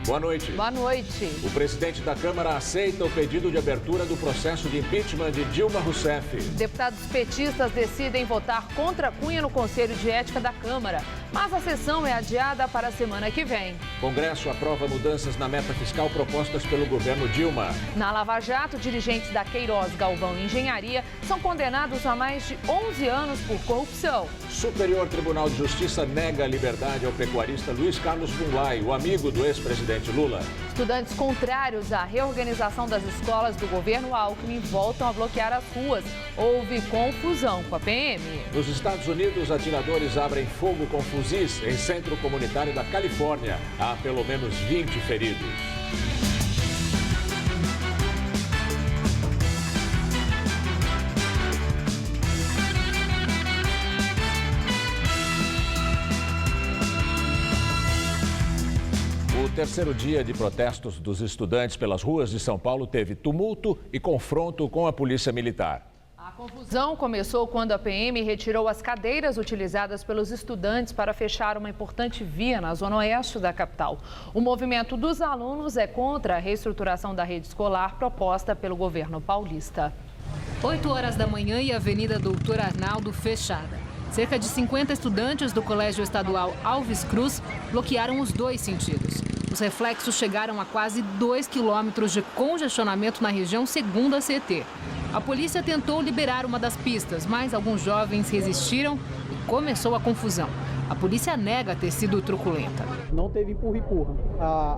Boa noite. Boa noite. O presidente da Câmara aceita o pedido de abertura do processo de impeachment de Dilma Rousseff. Deputados petistas decidem votar contra Cunha no Conselho de Ética da Câmara, mas a sessão é adiada para a semana que vem. Congresso aprova mudanças na meta fiscal propostas pelo governo Dilma. Na Lava Jato, dirigentes da Queiroz, Galvão e Engenharia são condenados a mais de 11 anos por corrupção. Superior Tribunal de Justiça nega a liberdade ao pecuarista Luiz Carlos Bunlai, o amigo do ex-presidente Lula. Estudantes contrários à reorganização das escolas do governo Alckmin voltam a bloquear as ruas. Houve confusão com a PM. Nos Estados Unidos, atiradores abrem fogo com fuzis em centro comunitário da Califórnia. Há pelo menos 20 feridos. O terceiro dia de protestos dos estudantes pelas ruas de São Paulo teve tumulto e confronto com a polícia militar. A confusão começou quando a PM retirou as cadeiras utilizadas pelos estudantes para fechar uma importante via na zona oeste da capital. O movimento dos alunos é contra a reestruturação da rede escolar proposta pelo governo paulista. 8 horas da manhã e a Avenida Doutor Arnaldo fechada. Cerca de 50 estudantes do Colégio Estadual Alves Cruz bloquearam os dois sentidos. Os reflexos chegaram a quase 2 quilômetros de congestionamento na região, segundo a CET. A polícia tentou liberar uma das pistas, mas alguns jovens resistiram e começou a confusão. A polícia nega ter sido truculenta. Não teve empurra-empurra.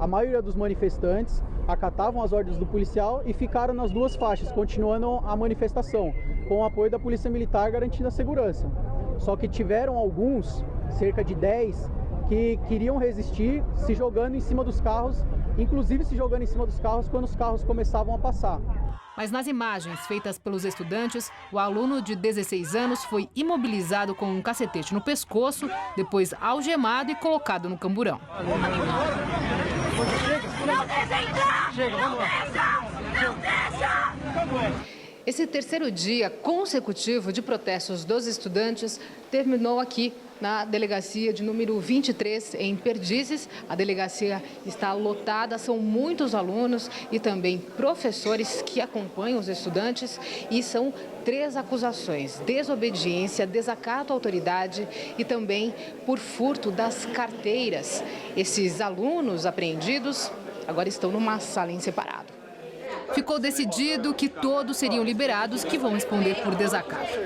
A maioria dos manifestantes acatavam as ordens do policial e ficaram nas duas faixas, continuando a manifestação, com o apoio da Polícia Militar garantindo a segurança. Só que tiveram alguns, cerca de 10, que queriam resistir, se jogando em cima dos carros, inclusive se jogando em cima dos carros quando os carros começavam a passar. Mas nas imagens feitas pelos estudantes, o aluno de 16 anos foi imobilizado com um cacetete no pescoço, depois algemado e colocado no camburão. Não deixa entrar! Não deixa! Esse terceiro dia consecutivo de protestos dos estudantes terminou aqui na delegacia de número 23, em Perdizes. A delegacia está lotada, são muitos alunos e também professores que acompanham os estudantes e são 3 acusações: desobediência, desacato à autoridade e também por furto das carteiras. Esses alunos apreendidos agora estão numa sala em separado. Ficou decidido que todos seriam liberados, que vão responder por desacato.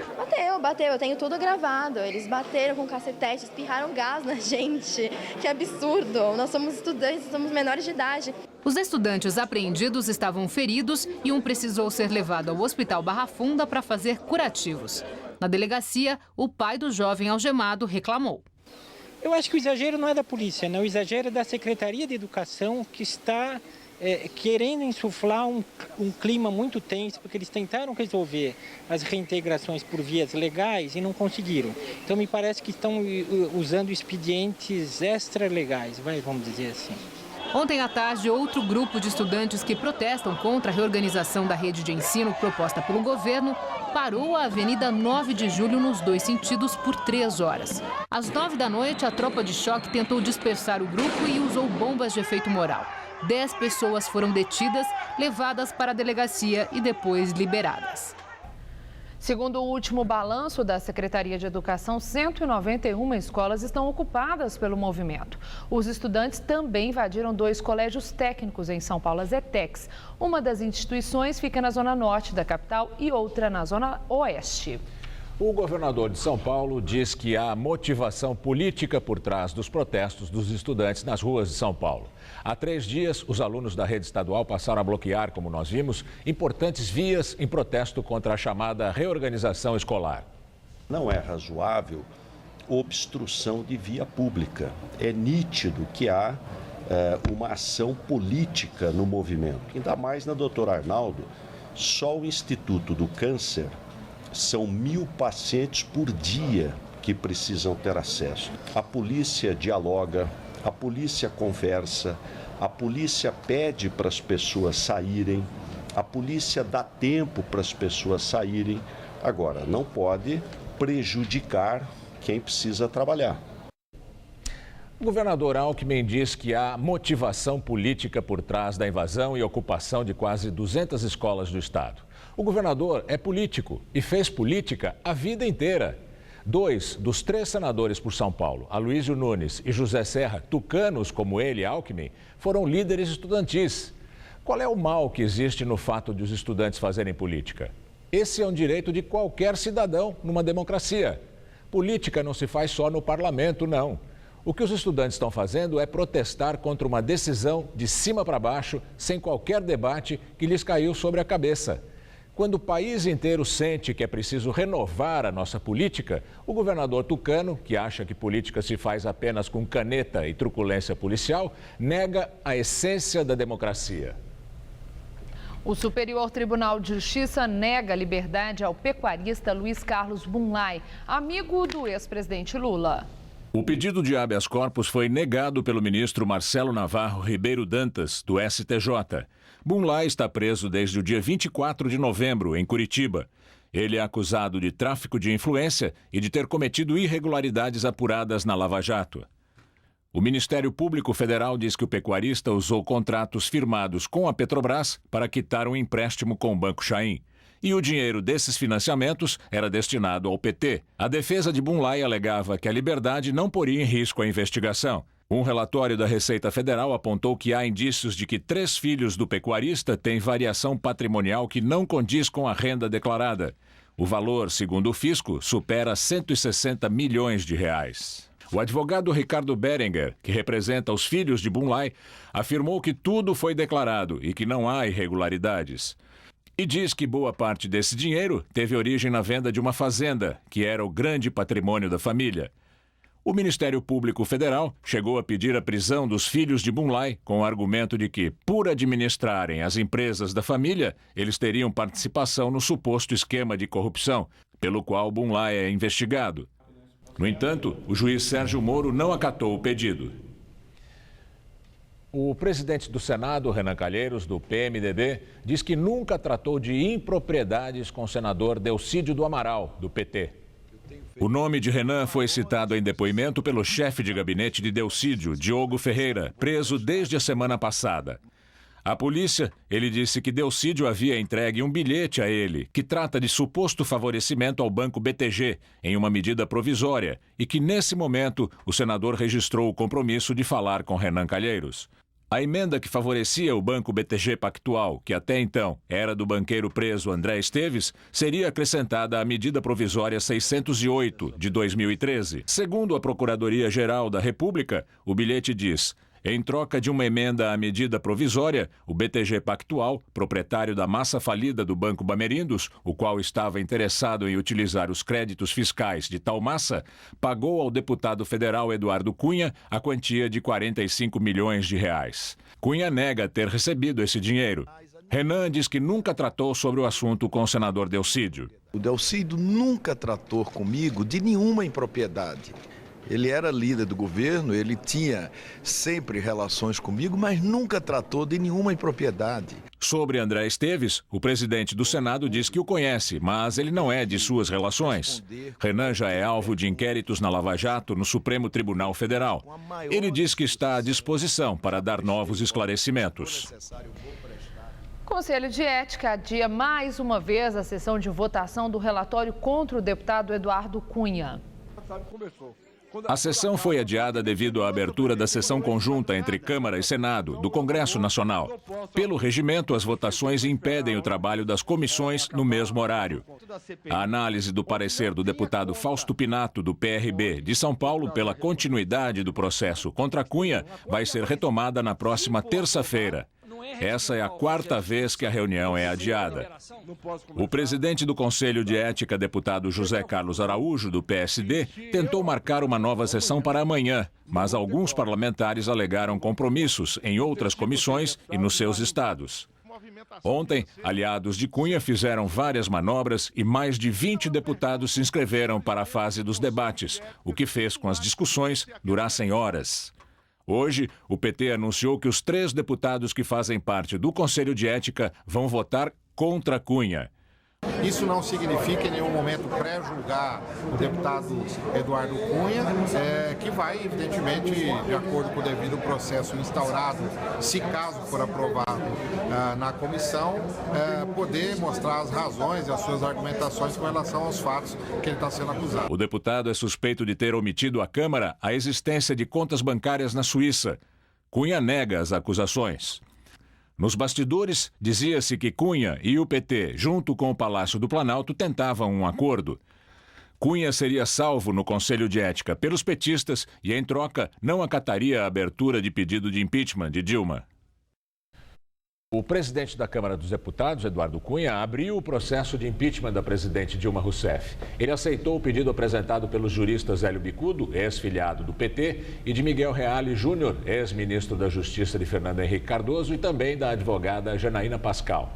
Bateu, eu tenho tudo gravado. Eles bateram com cacetete, espirraram gás na gente. Que absurdo, nós somos estudantes, somos menores de idade. Os estudantes apreendidos estavam feridos e um precisou ser levado ao Hospital Barra Funda para fazer curativos. Na delegacia, o pai do jovem algemado reclamou. Eu acho que o exagero não é da polícia, não. O exagero é da Secretaria de Educação, que está querendo insuflar um clima muito tenso, porque eles tentaram resolver as reintegrações por vias legais e não conseguiram. Então me parece que estão usando expedientes extra-legais, vamos dizer assim. Ontem à tarde, outro grupo de estudantes que protestam contra a reorganização da rede de ensino proposta pelo governo parou a Avenida 9 de Julho nos dois sentidos por 3 horas. Às 9 da noite, a tropa de choque tentou dispersar o grupo e usou bombas de efeito moral. 10 pessoas foram detidas, levadas para a delegacia e depois liberadas. Segundo o último balanço da Secretaria de Educação, 191 escolas estão ocupadas pelo movimento. Os estudantes também invadiram 2 colégios técnicos em São Paulo, as ETECs. Uma das instituições fica na zona norte da capital e outra na zona oeste. O governador de São Paulo diz que há motivação política por trás dos protestos dos estudantes nas ruas de São Paulo. Há 3 dias, os alunos da rede estadual passaram a bloquear, como nós vimos, importantes vias em protesto contra a chamada reorganização escolar. Não é razoável obstrução de via pública. É nítido que há uma ação política no movimento. Ainda mais na Dr. Arnaldo, só o Instituto do Câncer são 1.000 pacientes por dia que precisam ter acesso. A polícia dialoga, a polícia conversa, a polícia pede para as pessoas saírem, a polícia dá tempo para as pessoas saírem. Agora, não pode prejudicar quem precisa trabalhar. O governador Alckmin diz que há motivação política por trás da invasão e ocupação de quase 200 escolas do estado. O governador é político e fez política a vida inteira. 2 dos 3 senadores por São Paulo, Aloysio Nunes e José Serra, tucanos como ele, Alckmin, foram líderes estudantis. Qual é o mal que existe no fato de os estudantes fazerem política? Esse é um direito de qualquer cidadão numa democracia. Política não se faz só no parlamento, não. O que os estudantes estão fazendo é protestar contra uma decisão de cima para baixo, sem qualquer debate, que lhes caiu sobre a cabeça. Quando o país inteiro sente que é preciso renovar a nossa política, o governador tucano, que acha que política se faz apenas com caneta e truculência policial, nega a essência da democracia. O Superior Tribunal de Justiça nega liberdade ao pecuarista Luiz Carlos Bunlai, amigo do ex-presidente Lula. O pedido de habeas corpus foi negado pelo ministro Marcelo Navarro Ribeiro Dantas, do STJ. Bunlai está preso desde o dia 24 de novembro, em Curitiba. Ele é acusado de tráfico de influência e de ter cometido irregularidades apuradas na Lava Jato. O Ministério Público Federal diz que o pecuarista usou contratos firmados com a Petrobras para quitar um empréstimo com o Banco Chaim. E o dinheiro desses financiamentos era destinado ao PT. A defesa de Bunlai alegava que a liberdade não poria em risco a investigação. Um relatório da Receita Federal apontou que há indícios de que 3 filhos do pecuarista têm variação patrimonial que não condiz com a renda declarada. O valor, segundo o fisco, supera 160 milhões de reais. O advogado Ricardo Berenguer, que representa os filhos de Bunlai, afirmou que tudo foi declarado e que não há irregularidades. E diz que boa parte desse dinheiro teve origem na venda de uma fazenda, que era o grande patrimônio da família. O Ministério Público Federal chegou a pedir a prisão dos filhos de Bunlai com o argumento de que, por administrarem as empresas da família, eles teriam participação no suposto esquema de corrupção, pelo qual Bunlai é investigado. No entanto, o juiz Sérgio Moro não acatou o pedido. O presidente do Senado, Renan Calheiros, do PMDB, diz que nunca tratou de impropriedades com o senador Delcídio do Amaral, do PT. O nome de Renan foi citado em depoimento pelo chefe de gabinete de Delcídio, Diogo Ferreira, preso desde a semana passada. À polícia, ele disse que Delcídio havia entregue um bilhete a ele, que trata de suposto favorecimento ao Banco BTG, em uma medida provisória, e que, nesse momento, o senador registrou o compromisso de falar com Renan Calheiros. A emenda que favorecia o Banco BTG Pactual, que até então era do banqueiro preso André Esteves, seria acrescentada à medida provisória 608, de 2013. Segundo a Procuradoria-Geral da República, o bilhete diz: em troca de uma emenda à medida provisória, o BTG Pactual, proprietário da massa falida do Banco Bamerindos, o qual estava interessado em utilizar os créditos fiscais de tal massa, pagou ao deputado federal Eduardo Cunha a quantia de 45 milhões de reais. Cunha nega ter recebido esse dinheiro. Renan diz que nunca tratou sobre o assunto com o senador Delcídio. O Delcídio nunca tratou comigo de nenhuma impropriedade. Ele era líder do governo, ele tinha sempre relações comigo, mas nunca tratou de nenhuma impropriedade. Sobre André Esteves, o presidente do Senado diz que o conhece, mas ele não é de suas relações. Renan já é alvo de inquéritos na Lava Jato no Supremo Tribunal Federal. Ele diz que está à disposição para dar novos esclarecimentos. O Conselho de Ética adia mais uma vez a sessão de votação do relatório contra o deputado Eduardo Cunha. A sessão foi adiada devido à abertura da sessão conjunta entre Câmara e Senado do Congresso Nacional. Pelo regimento, as votações impedem o trabalho das comissões no mesmo horário. A análise do parecer do deputado Fausto Pinato, do PRB de São Paulo, pela continuidade do processo contra Cunha, vai ser retomada na próxima terça-feira. Essa é a 4ª vez que a reunião é adiada. O presidente do Conselho de Ética, deputado José Carlos Araújo, do PSD, tentou marcar uma nova sessão para amanhã, mas alguns parlamentares alegaram compromissos em outras comissões e nos seus estados. Ontem, aliados de Cunha fizeram várias manobras e mais de 20 deputados se inscreveram para a fase dos debates, o que fez com as discussões durassem horas. Hoje, o PT anunciou que os 3 deputados que fazem parte do Conselho de Ética vão votar contra Cunha. Isso não significa em nenhum momento pré-julgar o deputado Eduardo Cunha, que vai, evidentemente, de acordo com o devido processo instaurado, se caso for aprovado na comissão, poder mostrar as razões e as suas argumentações com relação aos fatos que ele está sendo acusado. O deputado é suspeito de ter omitido à Câmara a existência de contas bancárias na Suíça. Cunha nega as acusações. Nos bastidores, dizia-se que Cunha e o PT, junto com o Palácio do Planalto, tentavam um acordo. Cunha seria salvo no Conselho de Ética pelos petistas e, em troca, não acataria a abertura de pedido de impeachment de Dilma. O presidente da Câmara dos Deputados, Eduardo Cunha, abriu o processo de impeachment da presidente Dilma Rousseff. Ele aceitou o pedido apresentado pelos juristas Hélio Bicudo, ex-filiado do PT, e de Miguel Reale Júnior, ex-ministro da Justiça de Fernando Henrique Cardoso, e também da advogada Janaína Pascal.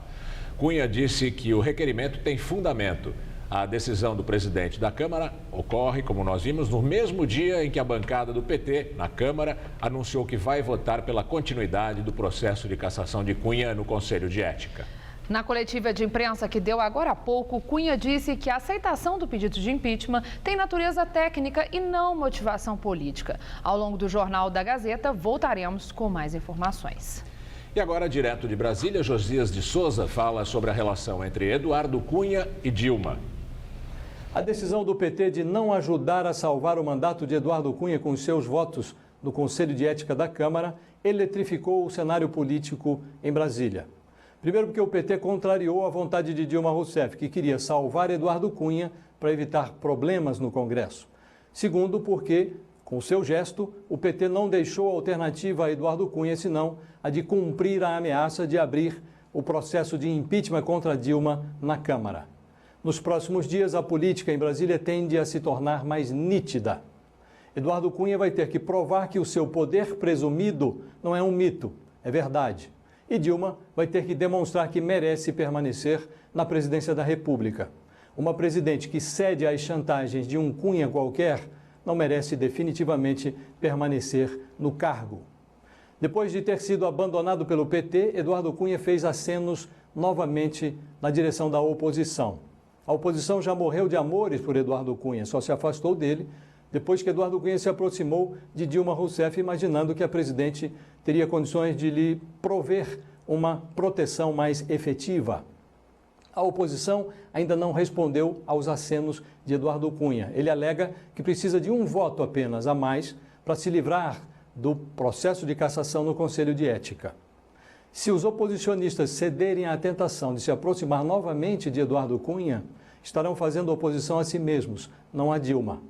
Cunha disse que o requerimento tem fundamento. A decisão do presidente da Câmara ocorre, como nós vimos, no mesmo dia em que a bancada do PT, na Câmara, anunciou que vai votar pela continuidade do processo de cassação de Cunha no Conselho de Ética. Na coletiva de imprensa que deu agora há pouco, Cunha disse que a aceitação do pedido de impeachment tem natureza técnica e não motivação política. Ao longo do Jornal da Gazeta, voltaremos com mais informações. E agora, direto de Brasília, Josias de Souza fala sobre a relação entre Eduardo Cunha e Dilma. A decisão do PT de não ajudar a salvar o mandato de Eduardo Cunha com os seus votos no Conselho de Ética da Câmara eletrificou o cenário político em Brasília. Primeiro porque o PT contrariou a vontade de Dilma Rousseff, que queria salvar Eduardo Cunha para evitar problemas no Congresso. Segundo porque, com seu gesto, o PT não deixou alternativa a Eduardo Cunha, senão a de cumprir a ameaça de abrir o processo de impeachment contra Dilma na Câmara. Nos próximos dias, a política em Brasília tende a se tornar mais nítida. Eduardo Cunha vai ter que provar que o seu poder presumido não é um mito, é verdade. E Dilma vai ter que demonstrar que merece permanecer na presidência da República. Uma presidente que cede às chantagens de um Cunha qualquer não merece definitivamente permanecer no cargo. Depois de ter sido abandonado pelo PT, Eduardo Cunha fez acenos novamente na direção da oposição. A oposição já morreu de amores por Eduardo Cunha, só se afastou dele depois que Eduardo Cunha se aproximou de Dilma Rousseff, imaginando que a presidente teria condições de lhe prover uma proteção mais efetiva. A oposição ainda não respondeu aos acenos de Eduardo Cunha. Ele alega que precisa de um voto apenas a mais para se livrar do processo de cassação no Conselho de Ética. Se os oposicionistas cederem à tentação de se aproximar novamente de Eduardo Cunha, estarão fazendo oposição a si mesmos, não a Dilma.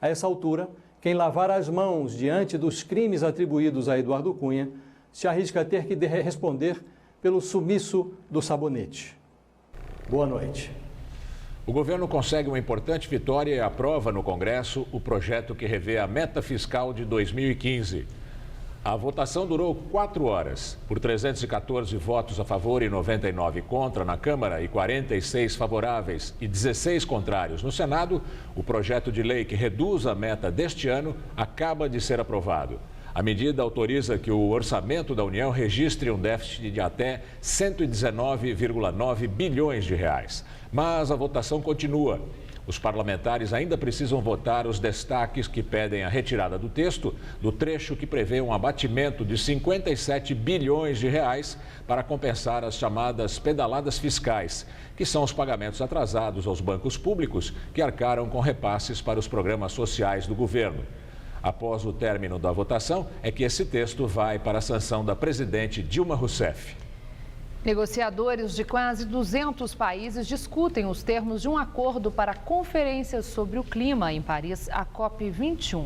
A essa altura, quem lavar as mãos diante dos crimes atribuídos a Eduardo Cunha se arrisca a ter que responder pelo sumiço do sabonete. Boa noite. O governo consegue uma importante vitória e aprova no Congresso o projeto que revê a meta fiscal de 2015. A votação durou 4 horas, por 314 votos a favor e 99 contra na Câmara e 46 favoráveis e 16 contrários no Senado. O projeto de lei que reduz a meta deste ano acaba de ser aprovado. A medida autoriza que o orçamento da União registre um déficit de até 119,9 bilhões de reais. Mas a votação continua. Os parlamentares ainda precisam votar os destaques que pedem a retirada do texto do trecho que prevê um abatimento de 57 bilhões de reais para compensar as chamadas pedaladas fiscais, que são os pagamentos atrasados aos bancos públicos que arcaram com repasses para os programas sociais do governo. Após o término da votação, é que esse texto vai para a sanção da presidente Dilma Rousseff. Negociadores de quase 200 países discutem os termos de um acordo para a Conferência sobre o Clima em Paris, a COP21.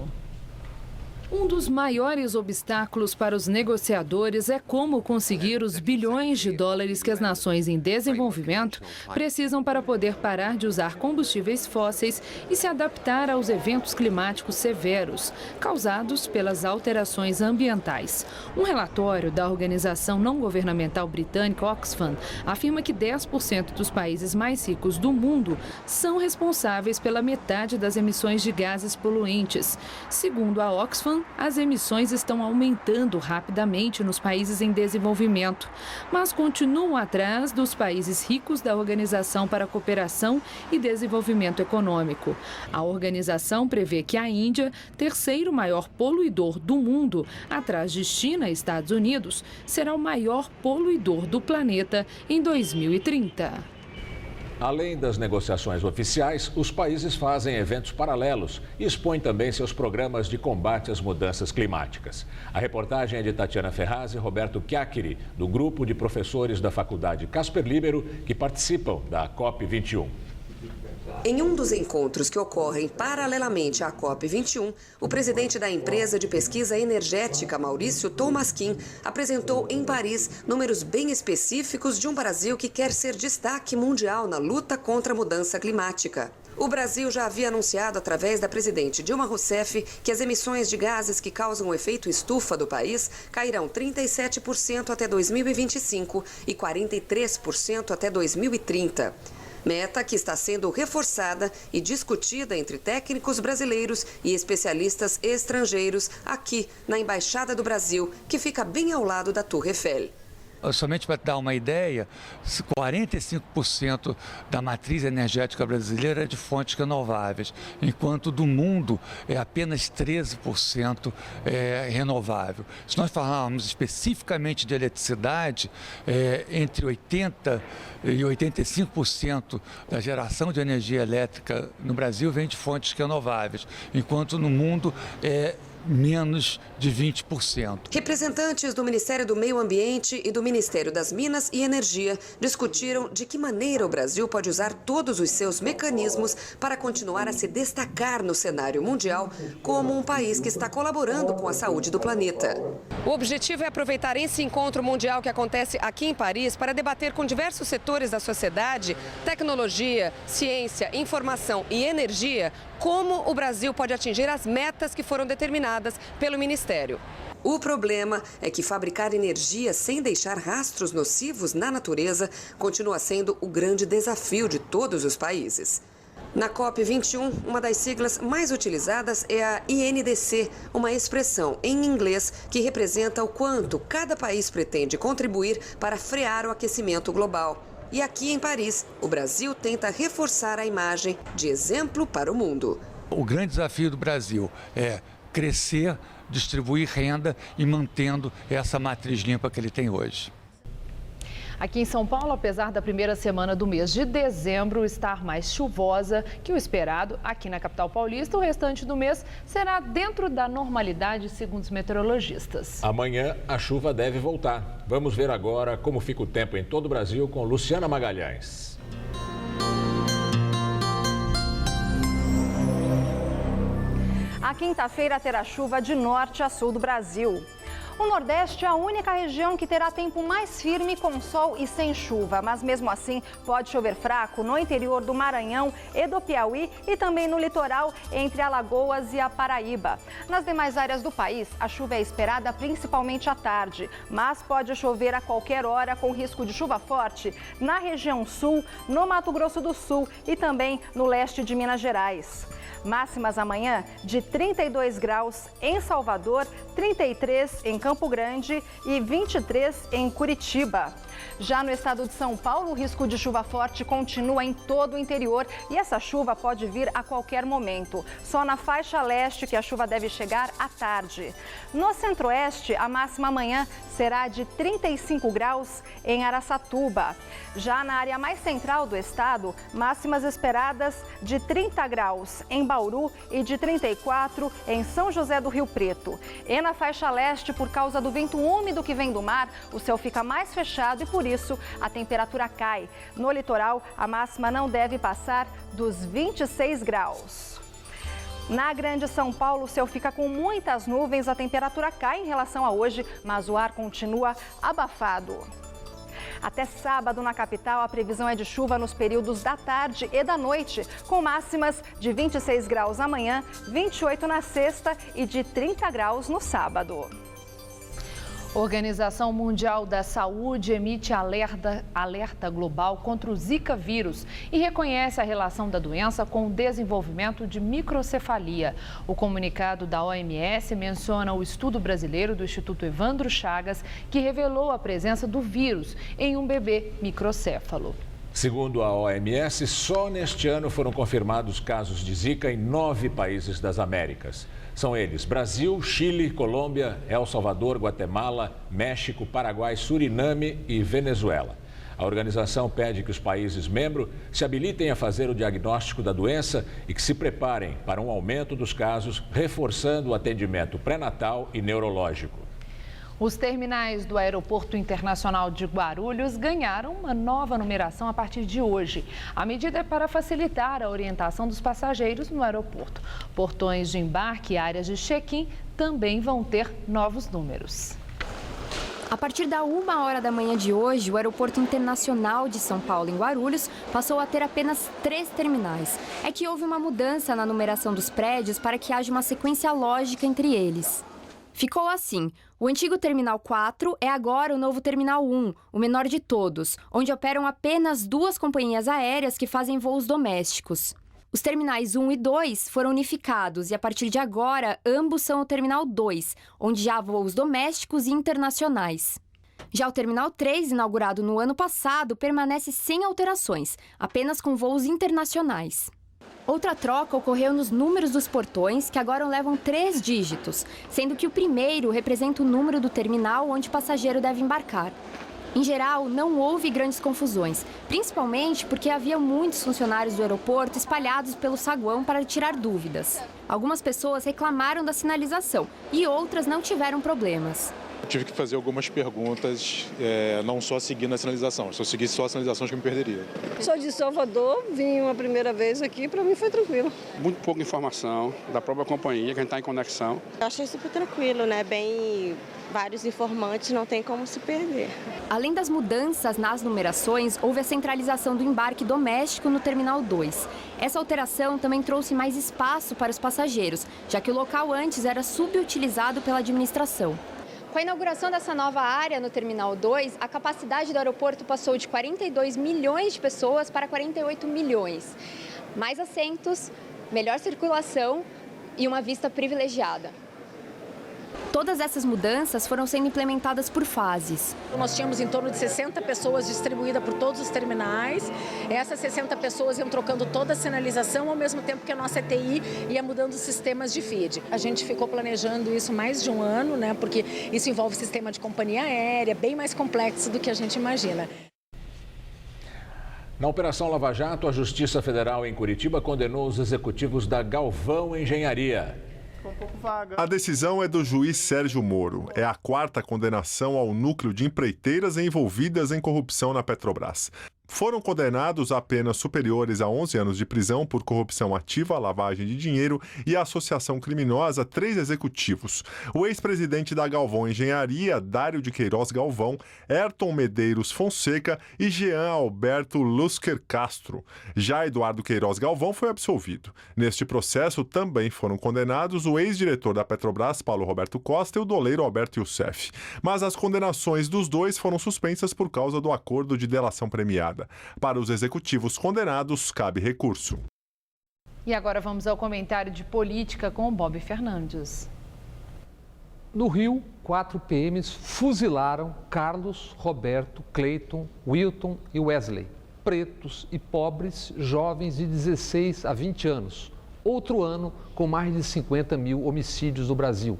Um dos maiores obstáculos para os negociadores é como conseguir os bilhões de dólares que as nações em desenvolvimento precisam para poder parar de usar combustíveis fósseis e se adaptar aos eventos climáticos severos causados pelas alterações ambientais. Um relatório da organização não governamental britânica Oxfam afirma que 10% dos países mais ricos do mundo são responsáveis pela metade das emissões de gases poluentes. Segundo a Oxfam, ano, as emissões estão aumentando rapidamente nos países em desenvolvimento, mas continuam atrás dos países ricos da Organização para a Cooperação e Desenvolvimento Econômico. A organização prevê que a Índia, terceiro maior poluidor do mundo, atrás de China e Estados Unidos, será o maior poluidor do planeta em 2030. Além das negociações oficiais, os países fazem eventos paralelos e expõem também seus programas de combate às mudanças climáticas. A reportagem é de Tatiana Ferraz e Roberto Chiacchiri, do grupo de professores da Faculdade Casper Libero, que participam da COP21. Em um dos encontros que ocorrem paralelamente à COP21, o presidente da empresa de pesquisa energética, Maurício Tolmasquim, apresentou em Paris números bem específicos de um Brasil que quer ser destaque mundial na luta contra a mudança climática. O Brasil já havia anunciado, através da presidente Dilma Rousseff, que as emissões de gases que causam o efeito estufa do país cairão 37% até 2025 e 43% até 2030. Meta que está sendo reforçada e discutida entre técnicos brasileiros e especialistas estrangeiros aqui na Embaixada do Brasil, que fica bem ao lado da Torre Eiffel. Somente para dar uma ideia, 45% da matriz energética brasileira é de fontes renováveis, enquanto do mundo é apenas 13% renovável. Se nós falarmos especificamente de eletricidade, entre 80% e 85% da geração de energia elétrica no Brasil vem de fontes renováveis, enquanto no mundo é menos de 20%. Representantes do Ministério do Meio Ambiente e do Ministério das Minas e Energia discutiram de que maneira o Brasil pode usar todos os seus mecanismos para continuar a se destacar no cenário mundial como um país que está colaborando com a saúde do planeta. O objetivo é aproveitar esse encontro mundial que acontece aqui em Paris para debater com diversos setores da sociedade, tecnologia, ciência, informação e energia, como o Brasil pode atingir as metas que foram determinadas pelo Ministério. O problema é que fabricar energia sem deixar rastros nocivos na natureza continua sendo o grande desafio de todos os países. Na COP21, uma das siglas mais utilizadas é a INDC, uma expressão em inglês que representa o quanto cada país pretende contribuir para frear o aquecimento global. E aqui em Paris, o Brasil tenta reforçar a imagem de exemplo para o mundo. O grande desafio do Brasil é crescer, distribuir renda e mantendo essa matriz limpa que ele tem hoje. Aqui em São Paulo, apesar da primeira semana do mês de dezembro estar mais chuvosa que o esperado, aqui na capital paulista, o restante do mês será dentro da normalidade, segundo os meteorologistas. Amanhã a chuva deve voltar. Vamos ver agora como fica o tempo em todo o Brasil com Luciana Magalhães. A quinta-feira terá chuva de norte a sul do Brasil. O Nordeste é a única região que terá tempo mais firme com sol e sem chuva, mas mesmo assim pode chover fraco no interior do Maranhão e do Piauí e também no litoral entre Alagoas e a Paraíba. Nas demais áreas do país, a chuva é esperada principalmente à tarde, mas pode chover a qualquer hora com risco de chuva forte na região sul, no Mato Grosso do Sul e também no leste de Minas Gerais. Máximas amanhã de 32 graus em Salvador, 33 em Campo Grande e 23 em Curitiba. Já no estado de São Paulo, o risco de chuva forte continua em todo o interior e essa chuva pode vir a qualquer momento. Só na faixa leste que a chuva deve chegar à tarde. No centro-oeste, a máxima amanhã será de 35 graus em Araçatuba. Já na área mais central do estado, máximas esperadas de 30 graus em Bauru e de 34 em São José do Rio Preto. E na faixa leste, por causa do vento úmido que vem do mar, o céu fica mais fechado e por isso a temperatura cai. No litoral, a máxima não deve passar dos 26 graus. Na Grande São Paulo, o céu fica com muitas nuvens, a temperatura cai em relação a hoje, mas o ar continua abafado. Até sábado, na capital, a previsão é de chuva nos períodos da tarde e da noite, com máximas de 26 graus amanhã, 28 na sexta e de 30 graus no sábado. Organização Mundial da Saúde emite alerta global contra o Zika vírus e reconhece a relação da doença com o desenvolvimento de microcefalia. O comunicado da OMS menciona o estudo brasileiro do Instituto Evandro Chagas, que revelou a presença do vírus em um bebê microcéfalo. Segundo a OMS, só neste ano foram confirmados casos de Zika em 9 países das Américas. São eles Brasil, Chile, Colômbia, El Salvador, Guatemala, México, Paraguai, Suriname e Venezuela. A organização pede que os países membros se habilitem a fazer o diagnóstico da doença e que se preparem para um aumento dos casos, reforçando o atendimento pré-natal e neurológico. Os terminais do Aeroporto Internacional de Guarulhos ganharam uma nova numeração a partir de hoje. A medida é para facilitar a orientação dos passageiros no aeroporto. Portões de embarque e áreas de check-in também vão ter novos números. A partir da 1h da manhã de hoje, o Aeroporto Internacional de São Paulo, em Guarulhos, passou a ter apenas 3 terminais. É que houve uma mudança na numeração dos prédios para que haja uma sequência lógica entre eles. Ficou assim: o antigo Terminal 4 é agora o novo Terminal 1, o menor de todos, onde operam apenas 2 companhias aéreas que fazem voos domésticos. Os terminais 1 e 2 foram unificados e, a partir de agora, ambos são o Terminal 2, onde já há voos domésticos e internacionais. Já o Terminal 3, inaugurado no ano passado, permanece sem alterações, apenas com voos internacionais. Outra troca ocorreu nos números dos portões, que agora levam 3 dígitos, sendo que o primeiro representa o número do terminal onde o passageiro deve embarcar. Em geral, não houve grandes confusões, principalmente porque havia muitos funcionários do aeroporto espalhados pelo saguão para tirar dúvidas. Algumas pessoas reclamaram da sinalização e outras não tiveram problemas. Eu tive que fazer algumas perguntas, não só seguindo a sinalização. Se eu seguisse só a sinalização, acho que me perderia. Sou de Salvador, vim uma primeira vez aqui, para mim foi tranquilo. Muito pouca informação da própria companhia, que a gente está em conexão. Eu achei super tranquilo, né? Bem, vários informantes, não tem como se perder. Além das mudanças nas numerações, houve a centralização do embarque doméstico no Terminal 2. Essa alteração também trouxe mais espaço para os passageiros, já que o local antes era subutilizado pela administração. Com a inauguração dessa nova área no Terminal 2, a capacidade do aeroporto passou de 42 milhões de pessoas para 48 milhões. Mais assentos, melhor circulação e uma vista privilegiada. Todas essas mudanças foram sendo implementadas por fases. Nós tínhamos em torno de 60 pessoas distribuídas por todos os terminais. Essas 60 pessoas iam trocando toda a sinalização, ao mesmo tempo que a nossa ETI ia mudando os sistemas de feed. A gente ficou planejando isso mais de um ano, né? Porque isso envolve sistema de companhia aérea, bem mais complexo do que a gente imagina. Na Operação Lava Jato, a Justiça Federal em Curitiba condenou os executivos da Galvão Engenharia. A decisão é do juiz Sérgio Moro. É a 4ª condenação ao núcleo de empreiteiras envolvidas em corrupção na Petrobras. Foram condenados a penas superiores a 11 anos de prisão por corrupção ativa, lavagem de dinheiro e associação criminosa 3 executivos. O ex-presidente da Galvão Engenharia, Dário de Queiroz Galvão, Ayrton Medeiros Fonseca e Jean Alberto Lusker Castro. Já Eduardo Queiroz Galvão foi absolvido. Neste processo também foram condenados o ex-diretor da Petrobras, Paulo Roberto Costa, e o doleiro Alberto Youssef. Mas as condenações dos dois foram suspensas por causa do acordo de delação premiada. Para os executivos condenados, cabe recurso. E agora vamos ao comentário de política com o Bob Fernandes. No Rio, 4 PMs fuzilaram Carlos, Roberto, Cleiton, Wilton e Wesley, pretos e pobres, jovens de 16 a 20 anos. Outro ano com mais de 50 mil homicídios no Brasil.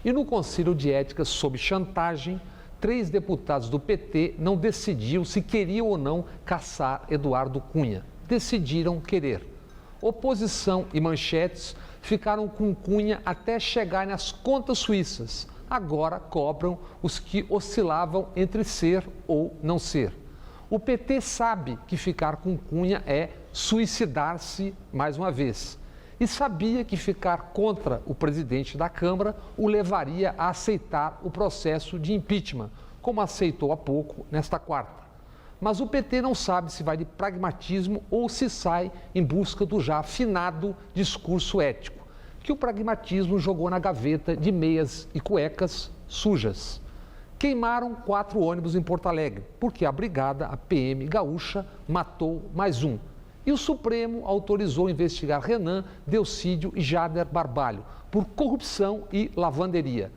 E no Conselho de Ética sob chantagem, 3 deputados do PT não decidiam se queriam ou não caçar Eduardo Cunha. Decidiram querer. Oposição e manchetes ficaram com Cunha até chegar nas contas suíças. Agora cobram os que oscilavam entre ser ou não ser. O PT sabe que ficar com Cunha é suicidar-se mais uma vez. E sabia que ficar contra o presidente da Câmara o levaria a aceitar o processo de impeachment, como aceitou há pouco, nesta 4ª. Mas o PT não sabe se vai de pragmatismo ou se sai em busca do já afinado discurso ético, que o pragmatismo jogou na gaveta de meias e cuecas sujas. Queimaram 4 ônibus em Porto Alegre, porque a brigada, a PM gaúcha, matou mais um. E o Supremo autorizou investigar Renan, Delcídio e Jader Barbalho por corrupção e lavanderia.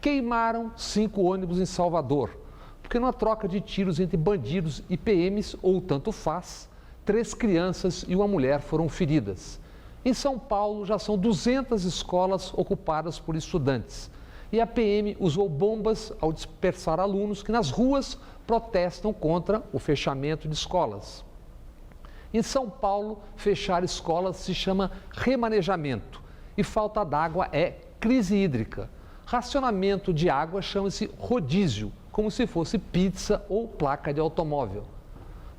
Queimaram 5 ônibus em Salvador, porque numa troca de tiros entre bandidos e PMs, ou tanto faz, 3 crianças e uma mulher foram feridas. Em São Paulo, já são 200 escolas ocupadas por estudantes. E a PM usou bombas ao dispersar alunos que nas ruas protestam contra o fechamento de escolas. Em São Paulo, fechar escolas se chama remanejamento e falta d'água é crise hídrica. Racionamento de água chama-se rodízio, como se fosse pizza ou placa de automóvel.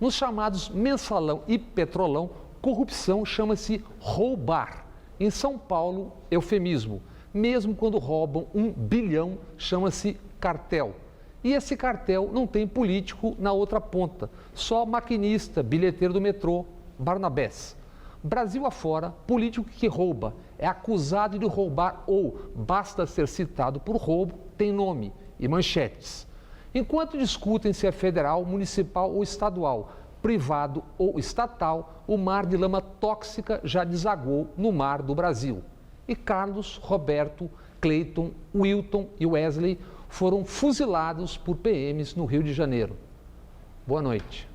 Nos chamados mensalão e petrolão, corrupção chama-se roubar. Em São Paulo, eufemismo. Mesmo quando roubam 1 bilhão, chama-se cartel. E esse cartel não tem político na outra ponta, só maquinista, bilheteiro do metrô, Barnabés. Brasil afora, político que rouba é acusado de roubar ou, basta ser citado por roubo, tem nome e manchetes. Enquanto discutem se é federal, municipal ou estadual, privado ou estatal, o mar de lama tóxica já desagou no mar do Brasil. E Carlos, Roberto, Cleiton, Wilton e Wesley foram fuzilados por PMs no Rio de Janeiro. Boa noite.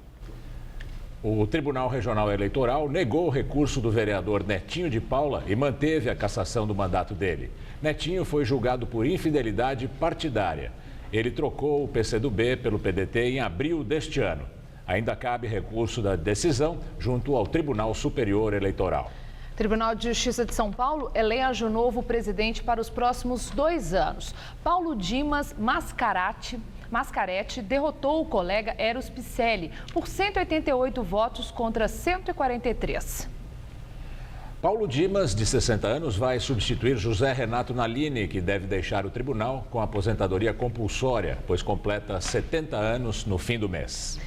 O Tribunal Regional Eleitoral negou o recurso do vereador Netinho de Paula e manteve a cassação do mandato dele. Netinho foi julgado por infidelidade partidária. Ele trocou o PCdoB pelo PDT em abril deste ano. Ainda cabe recurso da decisão junto ao Tribunal Superior Eleitoral. O Tribunal de Justiça de São Paulo elege o novo presidente para os próximos 2 anos. Paulo Dimas Mascaretti derrotou o colega Eros Picelli por 188 votos contra 143. Paulo Dimas, de 60 anos, vai substituir José Renato Nalini, que deve deixar o tribunal com aposentadoria compulsória, pois completa 70 anos no fim do mês.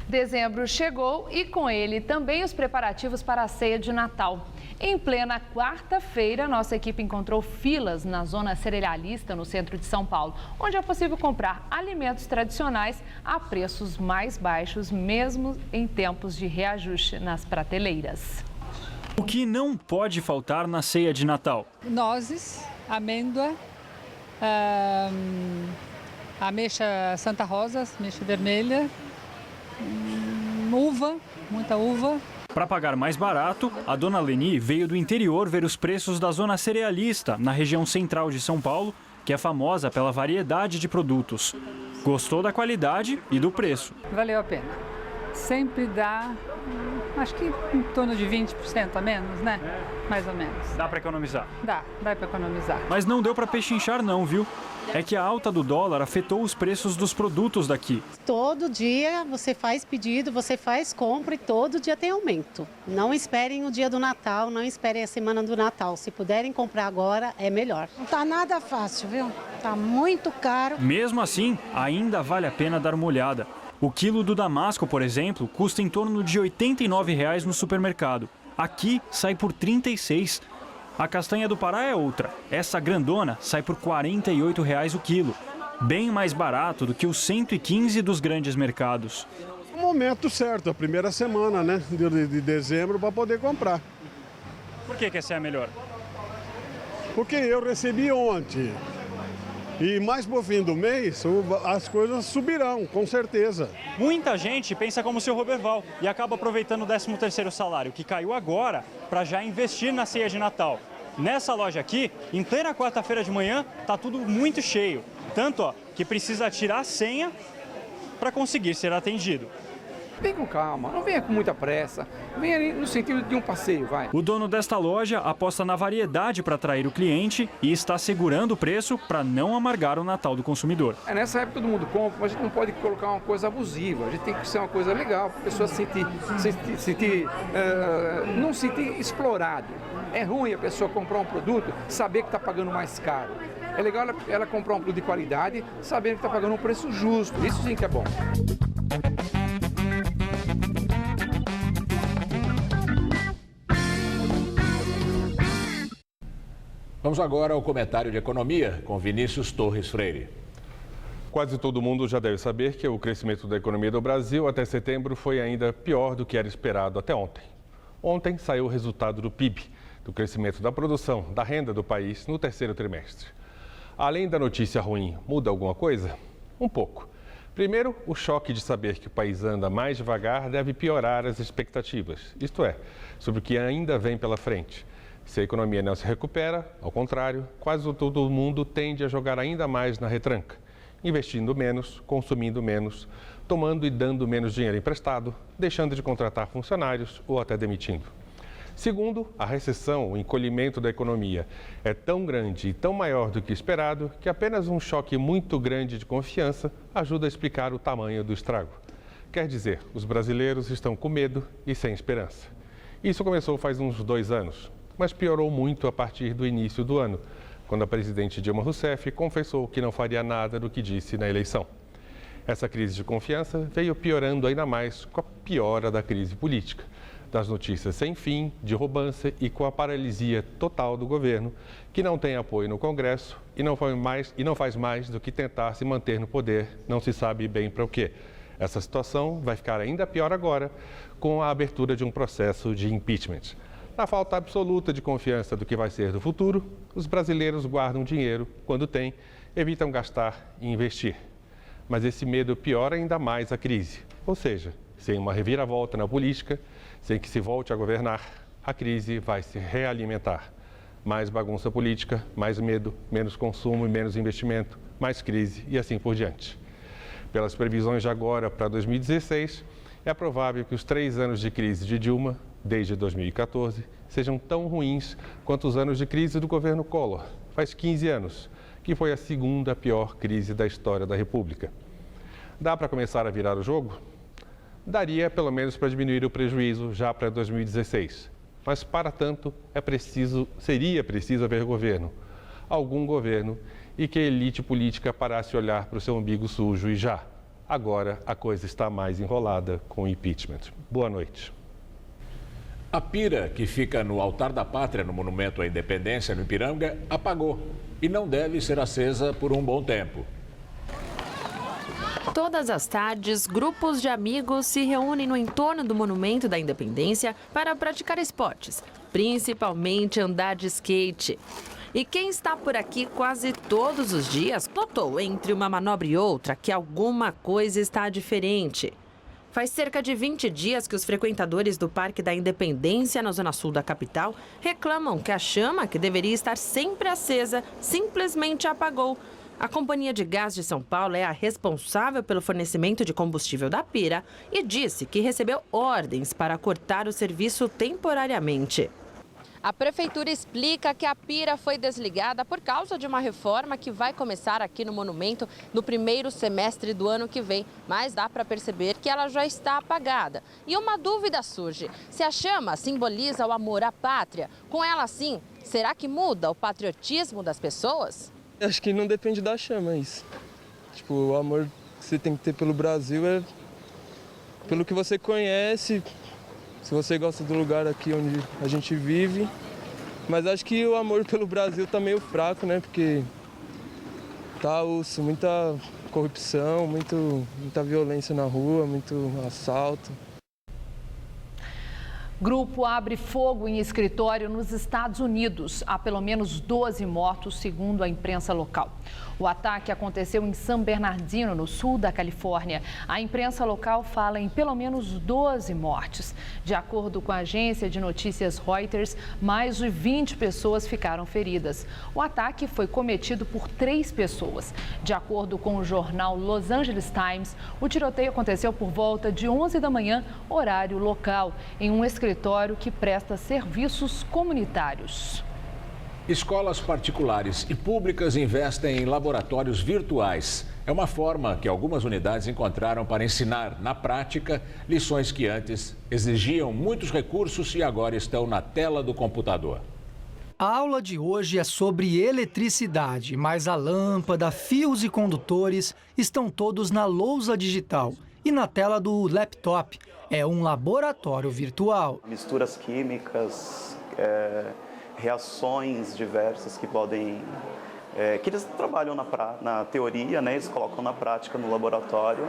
Dezembro chegou e com ele também os preparativos para a ceia de Natal. Em plena quarta-feira, nossa equipe encontrou filas na zona cerealista no centro de São Paulo, onde é possível comprar alimentos tradicionais a preços mais baixos, mesmo em tempos de reajuste nas prateleiras. O que não pode faltar na ceia de Natal? Nozes, amêndoa, ameixa Santa Rosa, ameixa vermelha, uva, muita uva. Para pagar mais barato, a dona Leni veio do interior ver os preços da zona cerealista, na região central de São Paulo, que é famosa pela variedade de produtos. Gostou da qualidade e do preço. Valeu a pena. Sempre dá, acho que em torno de 20% a menos, né? Mais ou menos. Dá para economizar? Dá para economizar. Mas não deu para pechinchar não, viu? É que a alta do dólar afetou os preços dos produtos daqui. Todo dia você faz pedido, você faz compra e todo dia tem aumento. Não esperem o dia do Natal, não esperem a semana do Natal. Se puderem comprar agora, é melhor. Não tá nada fácil, viu? Tá muito caro. Mesmo assim, ainda vale a pena dar uma olhada. O quilo do damasco, por exemplo, custa em torno de R$ 89,00 no supermercado. Aqui sai por R$ 36,00. A castanha do Pará é outra. Essa grandona sai por R$ 48,00 o quilo. Bem mais barato do que os 115 dos grandes mercados. O momento certo, a primeira semana, né, de dezembro, para poder comprar. Por que essa é a melhor? Porque eu recebi ontem. E mais pro fim do mês, as coisas subirão, com certeza. Muita gente pensa como o seu Roberval e acaba aproveitando o 13º salário, que caiu agora, para já investir na ceia de Natal. Nessa loja aqui, em plena quarta-feira de manhã, tá tudo muito cheio. Tanto que precisa tirar a senha para conseguir ser atendido. Vem com calma, não venha com muita pressa. Venha ali no sentido de um passeio, vai. O dono desta loja aposta na variedade para atrair o cliente e está segurando o preço para não amargar o Natal do consumidor. Nessa época todo mundo compra, mas a gente não pode colocar uma coisa abusiva. A gente tem que ser uma coisa legal, para a pessoa não se sentir explorado. É ruim a pessoa comprar um produto, saber que está pagando mais caro. É legal ela comprar um produto de qualidade, sabendo que está pagando um preço justo. Isso sim que é bom. Vamos agora ao comentário de economia com Vinícius Torres Freire. Quase todo mundo já deve saber que o crescimento da economia do Brasil até setembro foi ainda pior do que era esperado até ontem. Ontem saiu o resultado do PIB, do crescimento da produção, da renda do país no terceiro trimestre. Além da notícia ruim, muda alguma coisa? Um pouco. Primeiro, o choque de saber que o país anda mais devagar deve piorar as expectativas, isto é, sobre o que ainda vem pela frente. Se a economia não se recupera, ao contrário, quase todo mundo tende a jogar ainda mais na retranca, investindo menos, consumindo menos, tomando e dando menos dinheiro emprestado, deixando de contratar funcionários ou até demitindo. Segundo, a recessão, o encolhimento da economia é tão grande e tão maior do que esperado que apenas um choque muito grande de confiança ajuda a explicar o tamanho do estrago. Quer dizer, os brasileiros estão com medo e sem esperança. Isso começou faz uns 2 anos, mas piorou muito a partir do início do ano, quando a presidente Dilma Rousseff confessou que não faria nada do que disse na eleição. Essa crise de confiança veio piorando ainda mais com a piora da crise política, das notícias sem fim, de roubança e com a paralisia total do governo, que não tem apoio no Congresso e não faz mais do que tentar se manter no poder, não se sabe bem para o quê. Essa situação vai ficar ainda pior agora com a abertura de um processo de impeachment. Na falta absoluta de confiança do que vai ser do futuro, os brasileiros guardam dinheiro quando têm, evitam gastar e investir. Mas esse medo piora ainda mais a crise. Ou seja, sem uma reviravolta na política, sem que se volte a governar, a crise vai se realimentar. Mais bagunça política, mais medo, menos consumo e menos investimento, mais crise e assim por diante. Pelas previsões de agora para 2016, é provável que os 3 anos de crise de Dilma, desde 2014, sejam tão ruins quanto os anos de crise do governo Collor, faz 15 anos, que foi a segunda pior crise da história da República. Dá para começar a virar o jogo? Daria, pelo menos, para diminuir o prejuízo já para 2016. Mas, para tanto, seria preciso haver governo, algum governo, e que a elite política parasse de olhar para o seu umbigo sujo e já. Agora, a coisa está mais enrolada com o impeachment. Boa noite. A pira que fica no Altar da Pátria, no Monumento à Independência, no Ipiranga, apagou e não deve ser acesa por um bom tempo. Todas as tardes, grupos de amigos se reúnem no entorno do Monumento da Independência para praticar esportes, principalmente andar de skate. E quem está por aqui quase todos os dias notou, entre uma manobra e outra, que alguma coisa está diferente. Faz cerca de 20 dias que os frequentadores do Parque da Independência, na zona sul da capital, reclamam que a chama, que deveria estar sempre acesa, simplesmente apagou. A Companhia de Gás de São Paulo é a responsável pelo fornecimento de combustível da pira e disse que recebeu ordens para cortar o serviço temporariamente. A prefeitura explica que a pira foi desligada por causa de uma reforma que vai começar aqui no monumento no primeiro semestre do ano que vem. Mas dá para perceber que ela já está apagada. E uma dúvida surge: se a chama simboliza o amor à pátria, com ela assim, será que muda o patriotismo das pessoas? Acho que não depende da chama isso. Tipo, o amor que você tem que ter pelo Brasil é pelo que você conhece. Se você gosta do lugar aqui onde a gente vive. Mas acho que o amor pelo Brasil tá meio fraco, né? Porque tá muita corrupção, muita violência na rua, muito assalto. Grupo abre fogo em escritório nos Estados Unidos. Há pelo menos 12 mortos, segundo a imprensa local. O ataque aconteceu em San Bernardino, no sul da Califórnia. A imprensa local fala em pelo menos 12 mortes. De acordo com a agência de notícias Reuters, mais de 20 pessoas ficaram feridas. O ataque foi cometido por 3 pessoas. De acordo com o jornal Los Angeles Times, o tiroteio aconteceu por volta de 11 da manhã, horário local, em um escritório que presta serviços comunitários. Escolas particulares e públicas investem em laboratórios virtuais. É uma forma que algumas unidades encontraram para ensinar, na prática, lições que antes exigiam muitos recursos e agora estão na tela do computador. A aula de hoje é sobre eletricidade, mas a lâmpada, fios e condutores estão todos na lousa digital e na tela do laptop. É um laboratório virtual. Misturas químicas, reações diversas que podem que eles trabalham na teoria, né? Eles colocam na prática no laboratório,